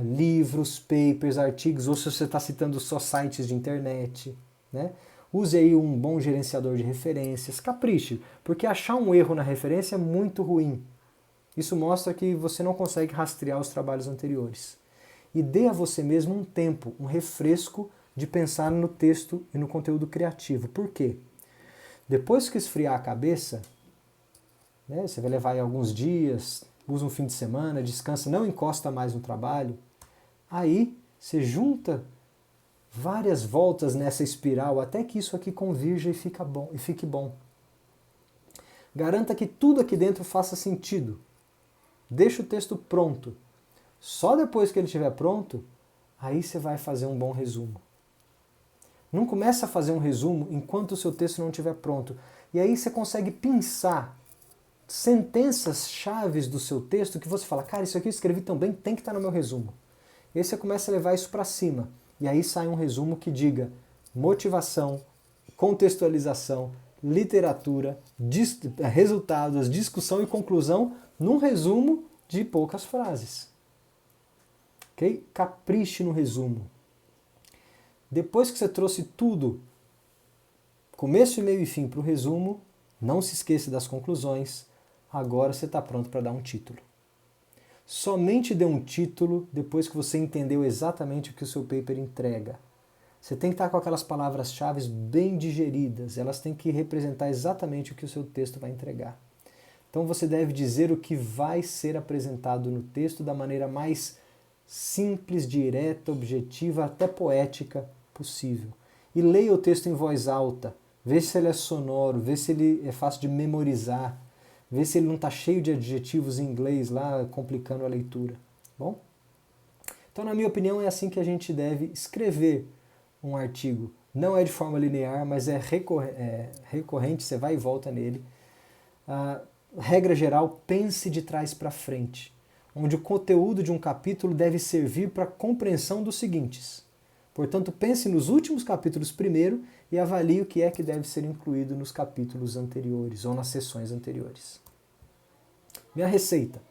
livros, papers, artigos, ou se você está citando só sites de internet, né? Use aí um bom gerenciador de referências, capriche, porque achar um erro na referência é muito ruim. Isso mostra que você não consegue rastrear os trabalhos anteriores. E dê a você mesmo um tempo, um refresco de pensar no texto e no conteúdo criativo. Por quê? Depois que esfriar a cabeça, né, você vai levar aí alguns dias, usa um fim de semana, descansa, não encosta mais no trabalho, aí você junta várias voltas nessa espiral até que isso aqui convirja e fique bom. Garanta que tudo aqui dentro faça sentido. Deixa o texto pronto. Só depois que ele estiver pronto, aí você vai fazer um bom resumo. Não começa a fazer um resumo enquanto o seu texto não estiver pronto. E aí você consegue pensar sentenças chaves do seu texto que você fala, cara, isso aqui eu escrevi tão bem, tem que estar no meu resumo. E aí você começa a levar isso para cima. E aí sai um resumo que diga motivação, contextualização, literatura, resultados, discussão e conclusão num resumo de poucas frases. Ok? Capriche no resumo. Depois que você trouxe tudo, começo, meio e fim para o resumo, não se esqueça das conclusões, agora você está pronto para dar um título. Somente dê um título depois que você entendeu exatamente o que o seu paper entrega. Você tem que estar com aquelas palavras-chave bem digeridas, elas têm que representar exatamente o que o seu texto vai entregar. Então você deve dizer o que vai ser apresentado no texto da maneira mais simples, direta, objetiva, até poética possível. E leia o texto em voz alta, vê se ele é sonoro, vê se ele é fácil de memorizar, vê se ele não está cheio de adjetivos em inglês lá, complicando a leitura. Bom? Então, na minha opinião, é assim que a gente deve escrever um artigo. Não é de forma linear, mas é recorrente, você vai e volta nele. Regra geral, pense de trás para frente, onde o conteúdo de um capítulo deve servir para a compreensão dos seguintes. Portanto, pense nos últimos capítulos primeiro e avalie o que é que deve ser incluído nos capítulos anteriores ou nas sessões anteriores. Minha receita.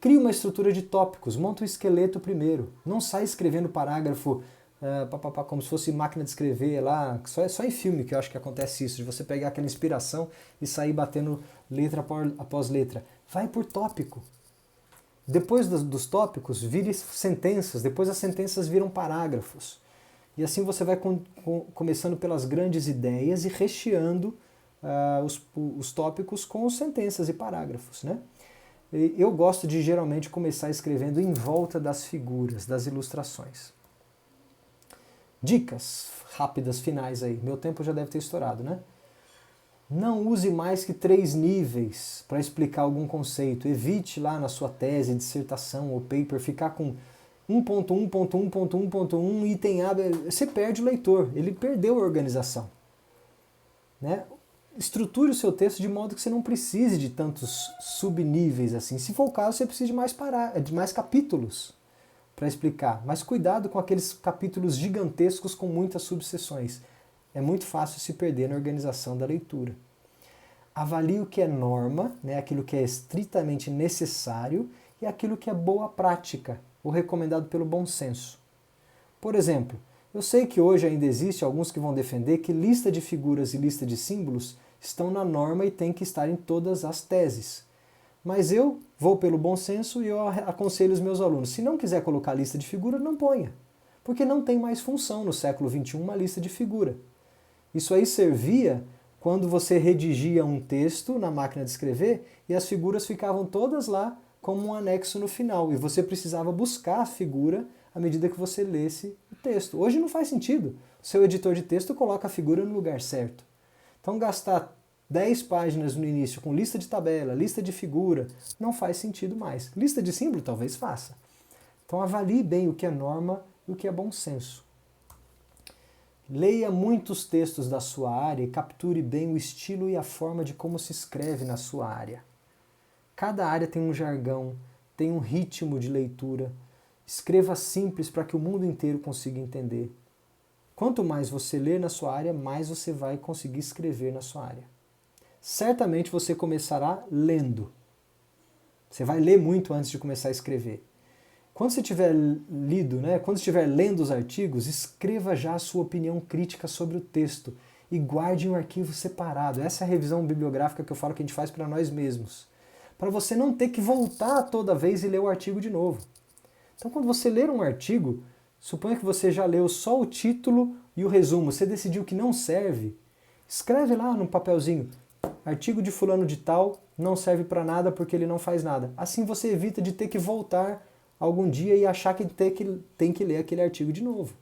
Crie uma estrutura de tópicos, monta um esqueleto primeiro. Não sai escrevendo parágrafo como se fosse máquina de escrever lá. Só em filme que eu acho que acontece isso, de você pegar aquela inspiração e sair batendo letra após letra. Vai por tópico. Depois dos tópicos, vire sentenças, depois as sentenças viram parágrafos. E assim você vai começando pelas grandes ideias e recheando os tópicos com sentenças e parágrafos, né? Eu gosto de geralmente começar escrevendo em volta das figuras, das ilustrações. Dicas rápidas finais aí. Meu tempo já deve ter estourado, né? Não use mais que 3 níveis para explicar algum conceito. Evite lá na sua tese, dissertação ou paper ficar com 1.1.1.1.1 item A. Você perde o leitor, ele perdeu a organização. Né? Estruture o seu texto de modo que você não precise de tantos subníveis assim. Se for o caso, você precisa de mais capítulos para explicar. Mas cuidado com aqueles capítulos gigantescos com muitas subseções. É muito fácil se perder na organização da leitura. Avalie o que é norma, né, aquilo que é estritamente necessário, e aquilo que é boa prática, ou recomendado pelo bom senso. Por exemplo, eu sei que hoje ainda existe alguns que vão defender que lista de figuras e lista de símbolos estão na norma e tem que estar em todas as teses. Mas eu vou pelo bom senso e eu aconselho os meus alunos, se não quiser colocar lista de figura, não ponha. Porque não tem mais função no século XXI uma lista de figura. Isso aí servia quando você redigia um texto na máquina de escrever e as figuras ficavam todas lá como um anexo no final. E você precisava buscar a figura à medida que você lesse o texto. Hoje não faz sentido. O seu editor de texto coloca a figura no lugar certo. Então gastar 10 páginas no início com lista de tabela, lista de figura, não faz sentido mais. Lista de símbolo talvez faça. Então avalie bem o que é norma e o que é bom senso. Leia muitos textos da sua área e capture bem o estilo e a forma de como se escreve na sua área. Cada área tem um jargão, tem um ritmo de leitura, Escreva simples para que o mundo inteiro consiga entender. Quanto mais você ler na sua área, mais você vai conseguir escrever na sua área. Certamente você começará lendo. Você vai ler muito antes de começar a escrever. Quando você tiver lido, quando estiver lendo os artigos, escreva já a sua opinião crítica sobre o texto e guarde em um arquivo separado. Essa é a revisão bibliográfica que eu falo que a gente faz para nós mesmos. Para você não ter que voltar toda vez e ler o artigo de novo. Então, quando você ler um artigo, suponha que você já leu só o título e o resumo, você decidiu que não serve, escreve lá no papelzinho, artigo de fulano de tal não serve para nada porque ele não faz nada. Assim você evita de ter que voltar algum dia e achar que tem que ler aquele artigo de novo.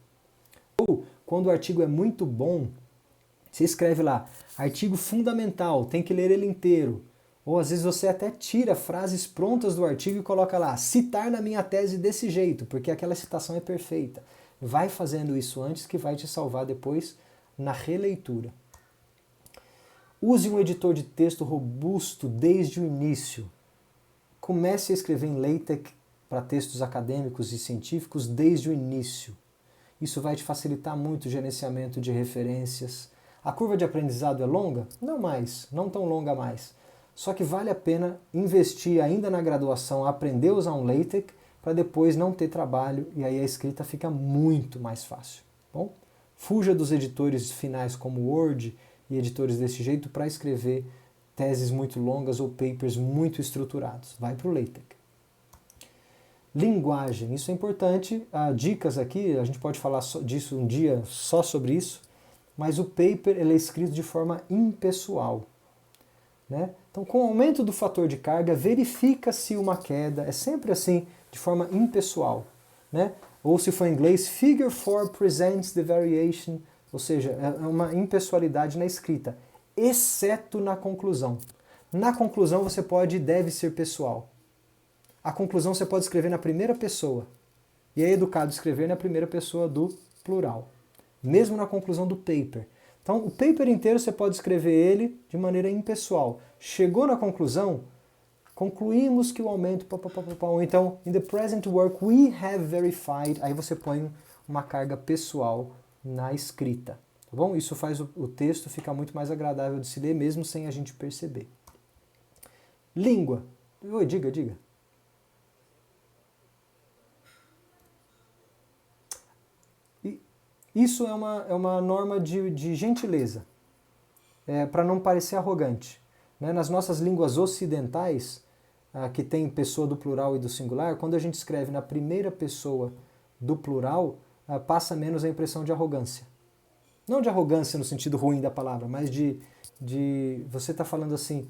Ou, quando o artigo é muito bom, você escreve lá, artigo fundamental, tem que ler ele inteiro. Ou às vezes você até tira frases prontas do artigo e coloca lá, citar na minha tese desse jeito, porque aquela citação é perfeita. Vai fazendo isso antes que vai te salvar depois na releitura. Use um editor de texto robusto desde o início. Comece a escrever em LaTeX para textos acadêmicos e científicos desde o início. Isso vai te facilitar muito o gerenciamento de referências. A curva de aprendizado é longa? Não mais, não tão longa mais. Só que vale a pena investir ainda na graduação, aprender a usar um LaTeX para depois não ter trabalho e aí a escrita fica muito mais fácil. Bom, fuja dos editores finais como Word e editores desse jeito para escrever teses muito longas ou papers muito estruturados. Vai para o LaTeX. Linguagem, isso é importante. Dicas aqui, a gente pode falar disso um dia só sobre isso, mas o paper ele é escrito de forma impessoal. Então, com o aumento do fator de carga, verifica-se uma queda, é sempre assim, de forma impessoal. Ou se for em inglês, figure 4 presents the variation, ou seja, é uma impessoalidade na escrita, exceto na conclusão. Na conclusão você pode e deve ser pessoal. A conclusão você pode escrever na primeira pessoa, e é educado escrever na primeira pessoa do plural, mesmo na conclusão do paper. Então, o paper inteiro você pode escrever ele de maneira impessoal. Chegou na conclusão, concluímos que o aumento... Ou então, in the present work we have verified. Aí você põe uma carga pessoal na escrita. Tá bom? Isso faz o texto ficar muito mais agradável de se ler, mesmo sem a gente perceber. Língua. Oi, diga. Isso é uma norma de gentileza, para não parecer arrogante. Nas nossas línguas ocidentais, que tem pessoa do plural e do singular, quando a gente escreve na primeira pessoa do plural, passa menos a impressão de arrogância. Não de arrogância no sentido ruim da palavra, mas de você estar falando assim,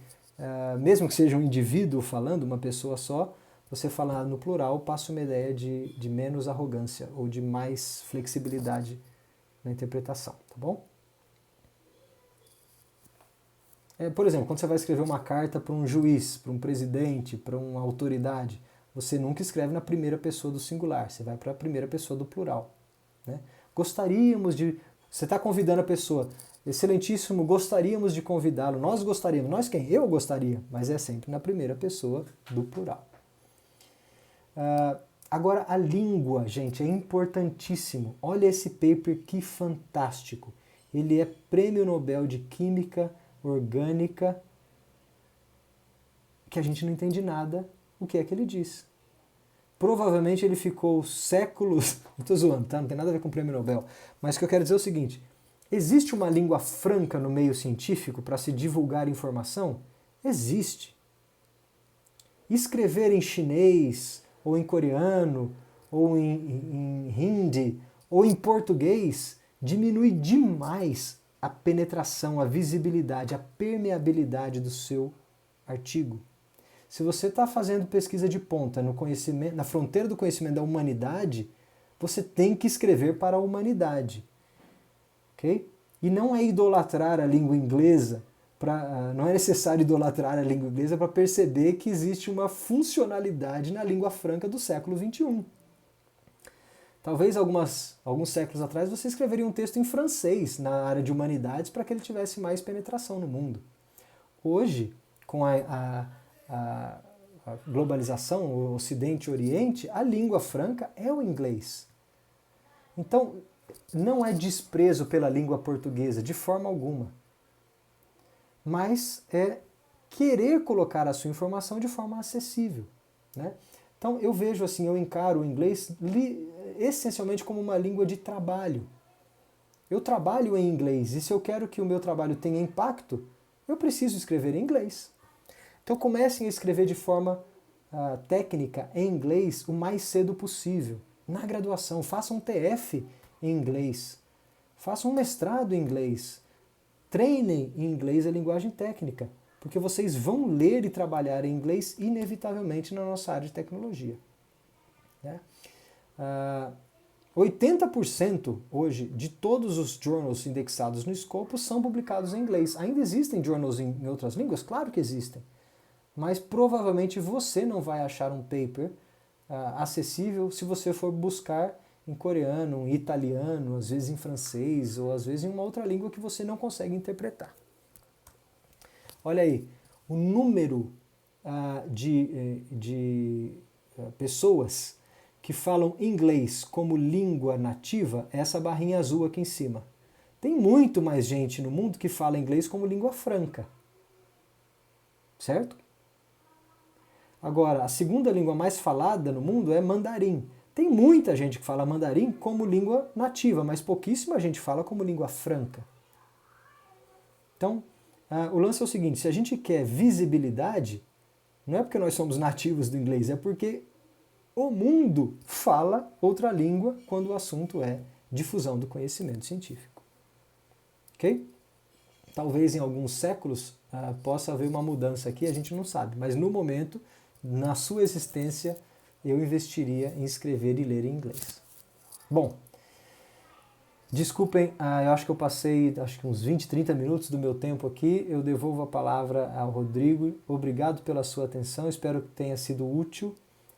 mesmo que seja um indivíduo falando, uma pessoa só, você falar no plural passa uma ideia de menos arrogância ou de mais flexibilidade na interpretação, tá bom? Por exemplo, quando você vai escrever uma carta para um juiz, para um presidente, para uma autoridade, você nunca escreve na primeira pessoa do singular, você vai para a primeira pessoa do plural. Gostaríamos de... Você está convidando a pessoa, excelentíssimo, gostaríamos de convidá-lo, nós gostaríamos, nós quem? Eu gostaria, mas é sempre na primeira pessoa do plural. Agora, a língua, gente, é importantíssimo. Olha esse paper que fantástico. Ele é Prêmio Nobel de Química Orgânica, que a gente não entende nada o que é que ele diz. Provavelmente ele ficou séculos... Não estou zoando, tá? Não tem nada a ver com o Prêmio Nobel. Mas o que eu quero dizer é o seguinte. Existe uma língua franca no meio científico para se divulgar informação? Existe. Escrever em chinês, ou em coreano, ou em hindi, ou em português, diminui demais a penetração, a visibilidade, a permeabilidade do seu artigo. Se você está fazendo pesquisa de ponta no conhecimento, na fronteira do conhecimento da humanidade, você tem que escrever para a humanidade. Okay? E não é idolatrar a língua inglesa, não é necessário idolatrar a língua inglesa para perceber que existe uma funcionalidade na língua franca do século XXI. Talvez alguns séculos atrás você escreveria um texto em francês na área de humanidades para que ele tivesse mais penetração no mundo. Hoje, com a globalização, o Ocidente e o Oriente, a língua franca é o inglês. Então, não é desprezo pela língua portuguesa, de forma alguma. Mas é querer colocar a sua informação de forma acessível, né? Então, eu vejo assim, eu encaro o inglês essencialmente como uma língua de trabalho. Eu trabalho em inglês, e se eu quero que o meu trabalho tenha impacto, eu preciso escrever em inglês. Então comecem a escrever de forma técnica em inglês o mais cedo possível. Na graduação, façam um TF em inglês, façam um mestrado em inglês, treinem em inglês a linguagem técnica, porque vocês vão ler e trabalhar em inglês inevitavelmente na nossa área de tecnologia, né? 80% hoje de todos os journals indexados no Scopus são publicados em inglês. Ainda existem journals em outras línguas? Claro que existem. Mas provavelmente você não vai achar um paper acessível se você for buscar em coreano, em italiano, às vezes em francês, ou às vezes em uma outra língua que você não consegue interpretar. Olha aí, o número de pessoas que falam inglês como língua nativa é essa barrinha azul aqui em cima. Tem muito mais gente no mundo que fala inglês como língua franca. Certo? Agora, a segunda língua mais falada no mundo é mandarim. Tem muita gente que fala mandarim como língua nativa, mas pouquíssima gente fala como língua franca. Então, o lance é o seguinte, se a gente quer visibilidade, não é porque nós somos nativos do inglês, é porque o mundo fala outra língua quando o assunto é difusão do conhecimento científico. Ok? Talvez em alguns séculos possa haver uma mudança aqui, a gente não sabe, mas no momento, na sua existência, eu investiria em escrever e ler em inglês. Bom, desculpem, eu acho que eu passei uns 20, 30 minutos do meu tempo aqui, eu devolvo a palavra ao Rodrigo. Obrigado pela sua atenção, espero que tenha sido útil.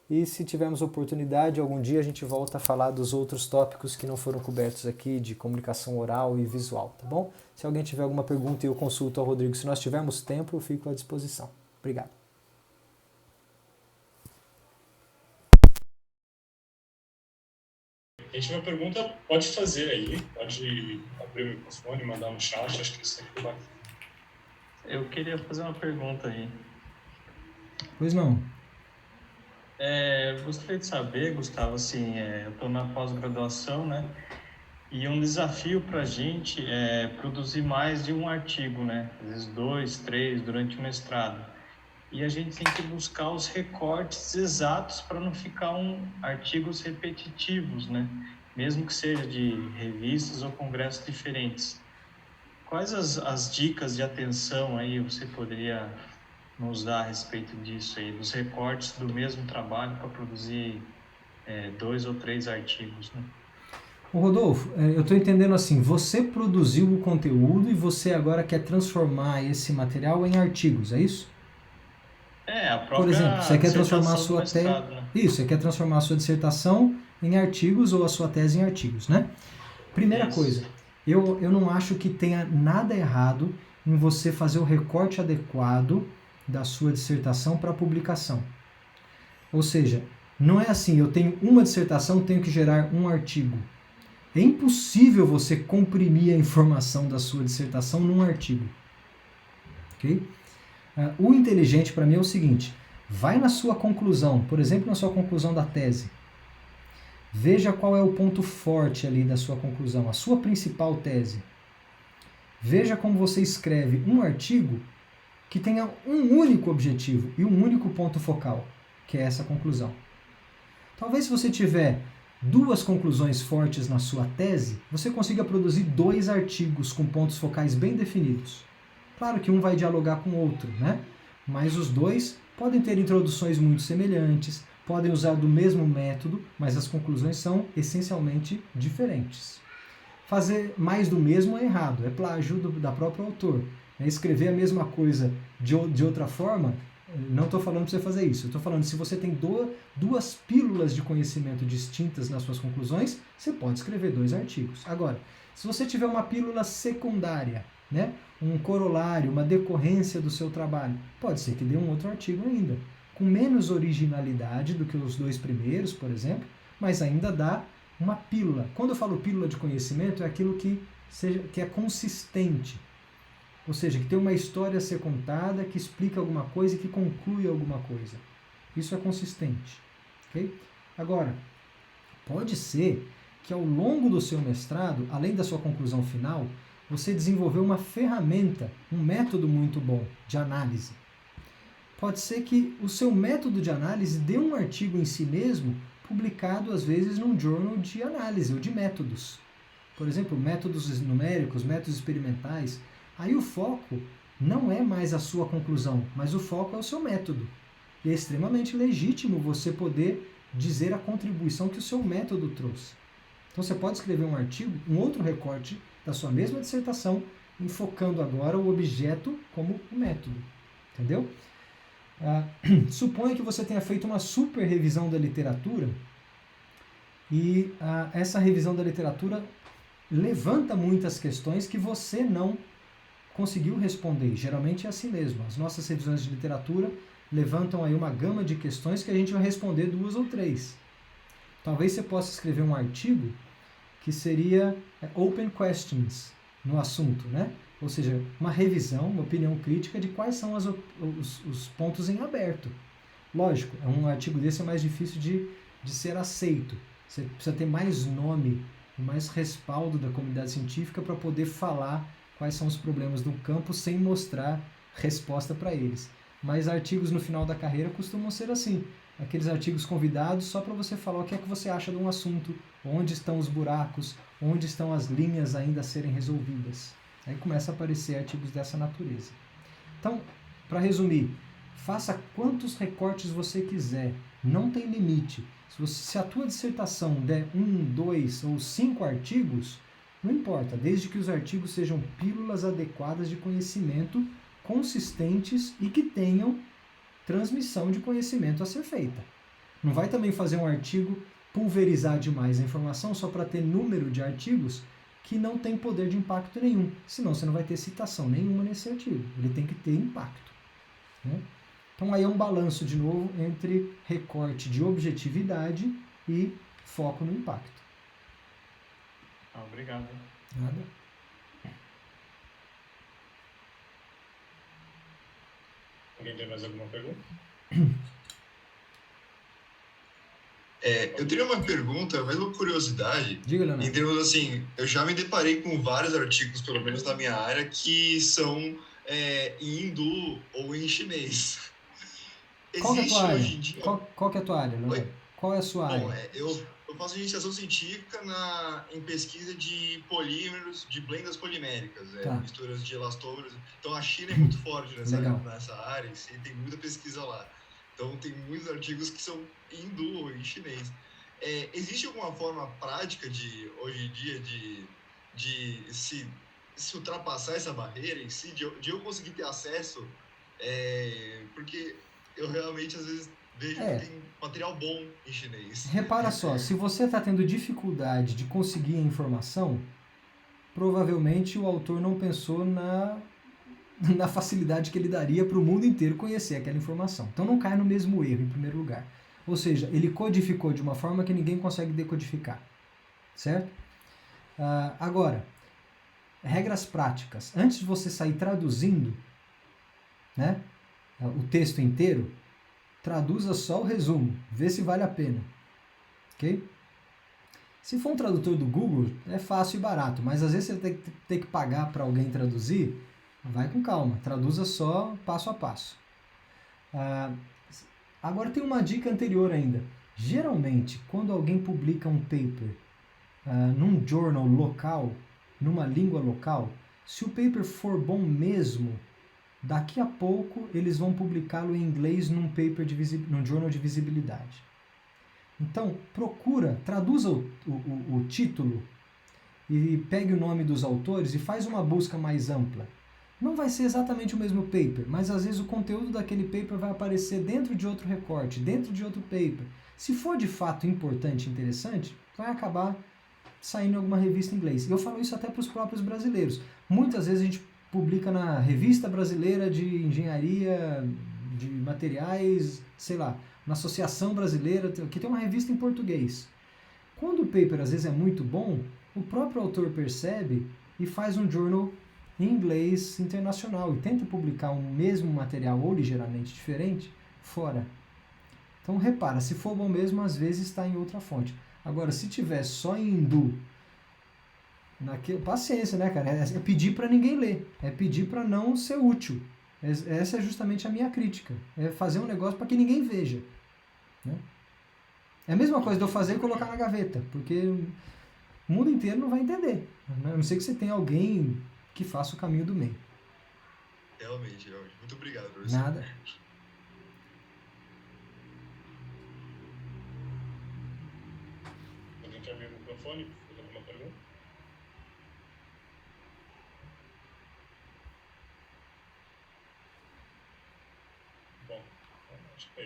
E se tivermos oportunidade, algum dia a gente volta a falar dos outros tópicos que não foram cobertos aqui, de comunicação oral e visual, tá bom? Se alguém tiver alguma pergunta, eu consulto ao Rodrigo. Se nós tivermos tempo, eu fico à disposição. Obrigado.
Quem tiver pergunta, pode fazer aí, pode abrir o microfone, mandar no chat, acho que isso sempre vai.
Eu queria fazer uma pergunta aí.
Pois não.
Gostaria de saber, Gustavo, assim, eu estou na pós-graduação, né? E um desafio para a gente é produzir mais de um artigo, né? Às vezes 2, 3, durante o mestrado. E a gente tem que buscar os recortes exatos para não ficar artigos repetitivos, né? Mesmo que seja de revistas ou congressos diferentes. Quais as dicas de atenção aí você poderia nos dar a respeito disso aí, dos recortes do mesmo trabalho para produzir 2 ou 3 artigos, né?
Ô Rodolfo, eu estou entendendo assim, você produziu o conteúdo e você agora quer transformar esse material em artigos, é isso?
A própria
Por exemplo, você quer transformar a sua
mestrado, né?
Isso, você quer transformar a sua dissertação em artigos ou a sua tese em artigos, né? Primeira coisa, eu não acho que tenha nada errado em você fazer o recorte adequado da sua dissertação para publicação. Ou seja, não é assim, eu tenho uma dissertação, tenho que gerar um artigo. É impossível você comprimir a informação da sua dissertação num artigo. Ok? O inteligente para mim é o seguinte, vai na sua conclusão, por exemplo, na sua conclusão da tese. Veja qual é o ponto forte ali da sua conclusão, a sua principal tese. Veja como você escreve um artigo que tenha um único objetivo e um único ponto focal, que é essa conclusão. Talvez se você tiver 2 conclusões fortes na sua tese, você consiga produzir 2 artigos com pontos focais bem definidos. Claro que um vai dialogar com o outro, né? Mas os 2 podem ter introduções muito semelhantes, podem usar do mesmo método, mas as conclusões são essencialmente diferentes. Fazer mais do mesmo é errado, é plágio da próprio autor. Escrever a mesma coisa de outra forma, não estou falando para você fazer isso. Eu estou falando, se você tem 2 pílulas de conhecimento distintas nas suas conclusões, você pode escrever 2 artigos. Agora, se você tiver uma pílula secundária, né, um corolário, uma decorrência do seu trabalho, pode ser que dê um outro artigo ainda. com menos originalidade do que os 2 primeiros, por exemplo, mas ainda dá uma pílula. Quando eu falo pílula de conhecimento, é aquilo que é consistente. Ou seja, que tem uma história a ser contada, que explica alguma coisa e que conclui alguma coisa. Isso é consistente. Okay? Agora, pode ser que ao longo do seu mestrado, além da sua conclusão final, você desenvolveu uma ferramenta, um método muito bom de análise. Pode ser que o seu método de análise dê um artigo em si mesmo, publicado às vezes num journal de análise ou de métodos. Por exemplo, métodos numéricos, métodos experimentais. Aí o foco não é mais a sua conclusão, mas o foco é o seu método. E é extremamente legítimo você poder dizer a contribuição que o seu método trouxe. Então você pode escrever um artigo, um outro recorte da sua mesma dissertação, enfocando agora o objeto como o método. Entendeu? Suponha que você tenha feito uma super revisão da literatura e essa revisão da literatura levanta muitas questões que você não conseguiu responder. Geralmente é assim mesmo. As nossas revisões de literatura levantam aí uma gama de questões que a gente vai responder 2 ou 3. Talvez você possa escrever um artigo que seria open questions no assunto, né? Ou seja, uma revisão, uma opinião crítica de quais são os pontos em aberto. Lógico, um artigo desse é mais difícil de ser aceito. Você precisa ter mais nome e mais respaldo da comunidade científica para poder falar quais são os problemas do campo sem mostrar resposta para eles. Mas artigos no final da carreira costumam ser assim. Aqueles artigos convidados só para você falar o que é que você acha de um assunto, onde estão os buracos, onde estão as linhas ainda a serem resolvidas. Aí começa a aparecer artigos dessa natureza. Então, para resumir, faça quantos recortes você quiser, não tem limite. Se a tua dissertação der 1, 2 ou 5 artigos, não importa, desde que os artigos sejam pílulas adequadas de conhecimento, consistentes e que tenham transmissão de conhecimento a ser feita. Não vai também fazer um artigo pulverizar demais a informação só para ter número de artigos que não tem poder de impacto nenhum. Senão você não vai ter citação nenhuma nesse artigo. Ele tem que ter impacto. Né? Então aí é um balanço, de novo, entre recorte de objetividade e foco no impacto.
Obrigado.
Nada.
Alguém tem mais alguma pergunta?
Eu teria uma pergunta, mais uma curiosidade.
Diga, Leonardo.
Em termos assim, eu já me deparei com vários artigos, pelo menos na minha área, que são em hindu ou em chinês.
Qual que é a tua área?
Hoje em dia...
Qual que é a tua área, Leonardo?
Oi?
Qual é a sua área?
Bom, eu faço iniciação científica em pesquisa de polímeros, de blendas poliméricas,
Tá.
misturas de elastômeros. Então a China é muito forte
Legal.
nessa área e tem muita pesquisa lá. Então tem muitos artigos que são em hindu ou em chinês. Existe alguma forma prática hoje em dia de se ultrapassar essa barreira em si, de eu conseguir ter acesso? Porque eu realmente às vezes vejo que tem material bom em chinês.
Repara só, se você está tendo dificuldade de conseguir a informação, provavelmente o autor não pensou na facilidade que ele daria para o mundo inteiro conhecer aquela informação. Então não cai no mesmo erro, em primeiro lugar. Ou seja, ele codificou de uma forma que ninguém consegue decodificar. Certo? Agora, regras práticas. Antes de você sair traduzindo, né, o texto inteiro, traduza só o resumo, vê se vale a pena. Ok? Se for um tradutor do Google, é fácil e barato, mas às vezes você tem que pagar para alguém traduzir, vai com calma, traduza só passo a passo. Agora tem uma dica anterior ainda. Geralmente, quando alguém publica um paper num journal local, numa língua local, se o paper for bom mesmo, daqui a pouco eles vão publicá-lo em inglês num journal de visibilidade. Então, traduza o título e pegue o nome dos autores e faz uma busca mais ampla. Não vai ser exatamente o mesmo paper, mas às vezes o conteúdo daquele paper vai aparecer dentro de outro recorte, dentro de outro paper. Se for de fato importante e interessante, vai acabar saindo em alguma revista em inglês. E eu falo isso até para os próprios brasileiros. Muitas vezes a gente publica na Revista Brasileira de Engenharia de materiais, sei lá, na Associação Brasileira, que tem uma revista em português. Quando o paper às vezes é muito bom, o próprio autor percebe e faz um journal em inglês internacional e tenta publicar um mesmo material ou ligeiramente diferente fora. Então repara, se for bom mesmo, às vezes está em outra fonte. Agora, se tiver só em hindu, paciência, né, cara? É pedir para ninguém ler, é pedir para não ser útil. Essa é justamente a minha crítica. É fazer um negócio para que ninguém veja. Né? É a mesma coisa de eu fazer e colocar na gaveta, porque o mundo inteiro não vai entender. Né? A não ser que você tenha alguém que faça o caminho do meio.
Realmente. Muito obrigado, professor.
Nada.
Alguém quer abrir o microfone? Fazer alguma pergunta? Bom, acho que é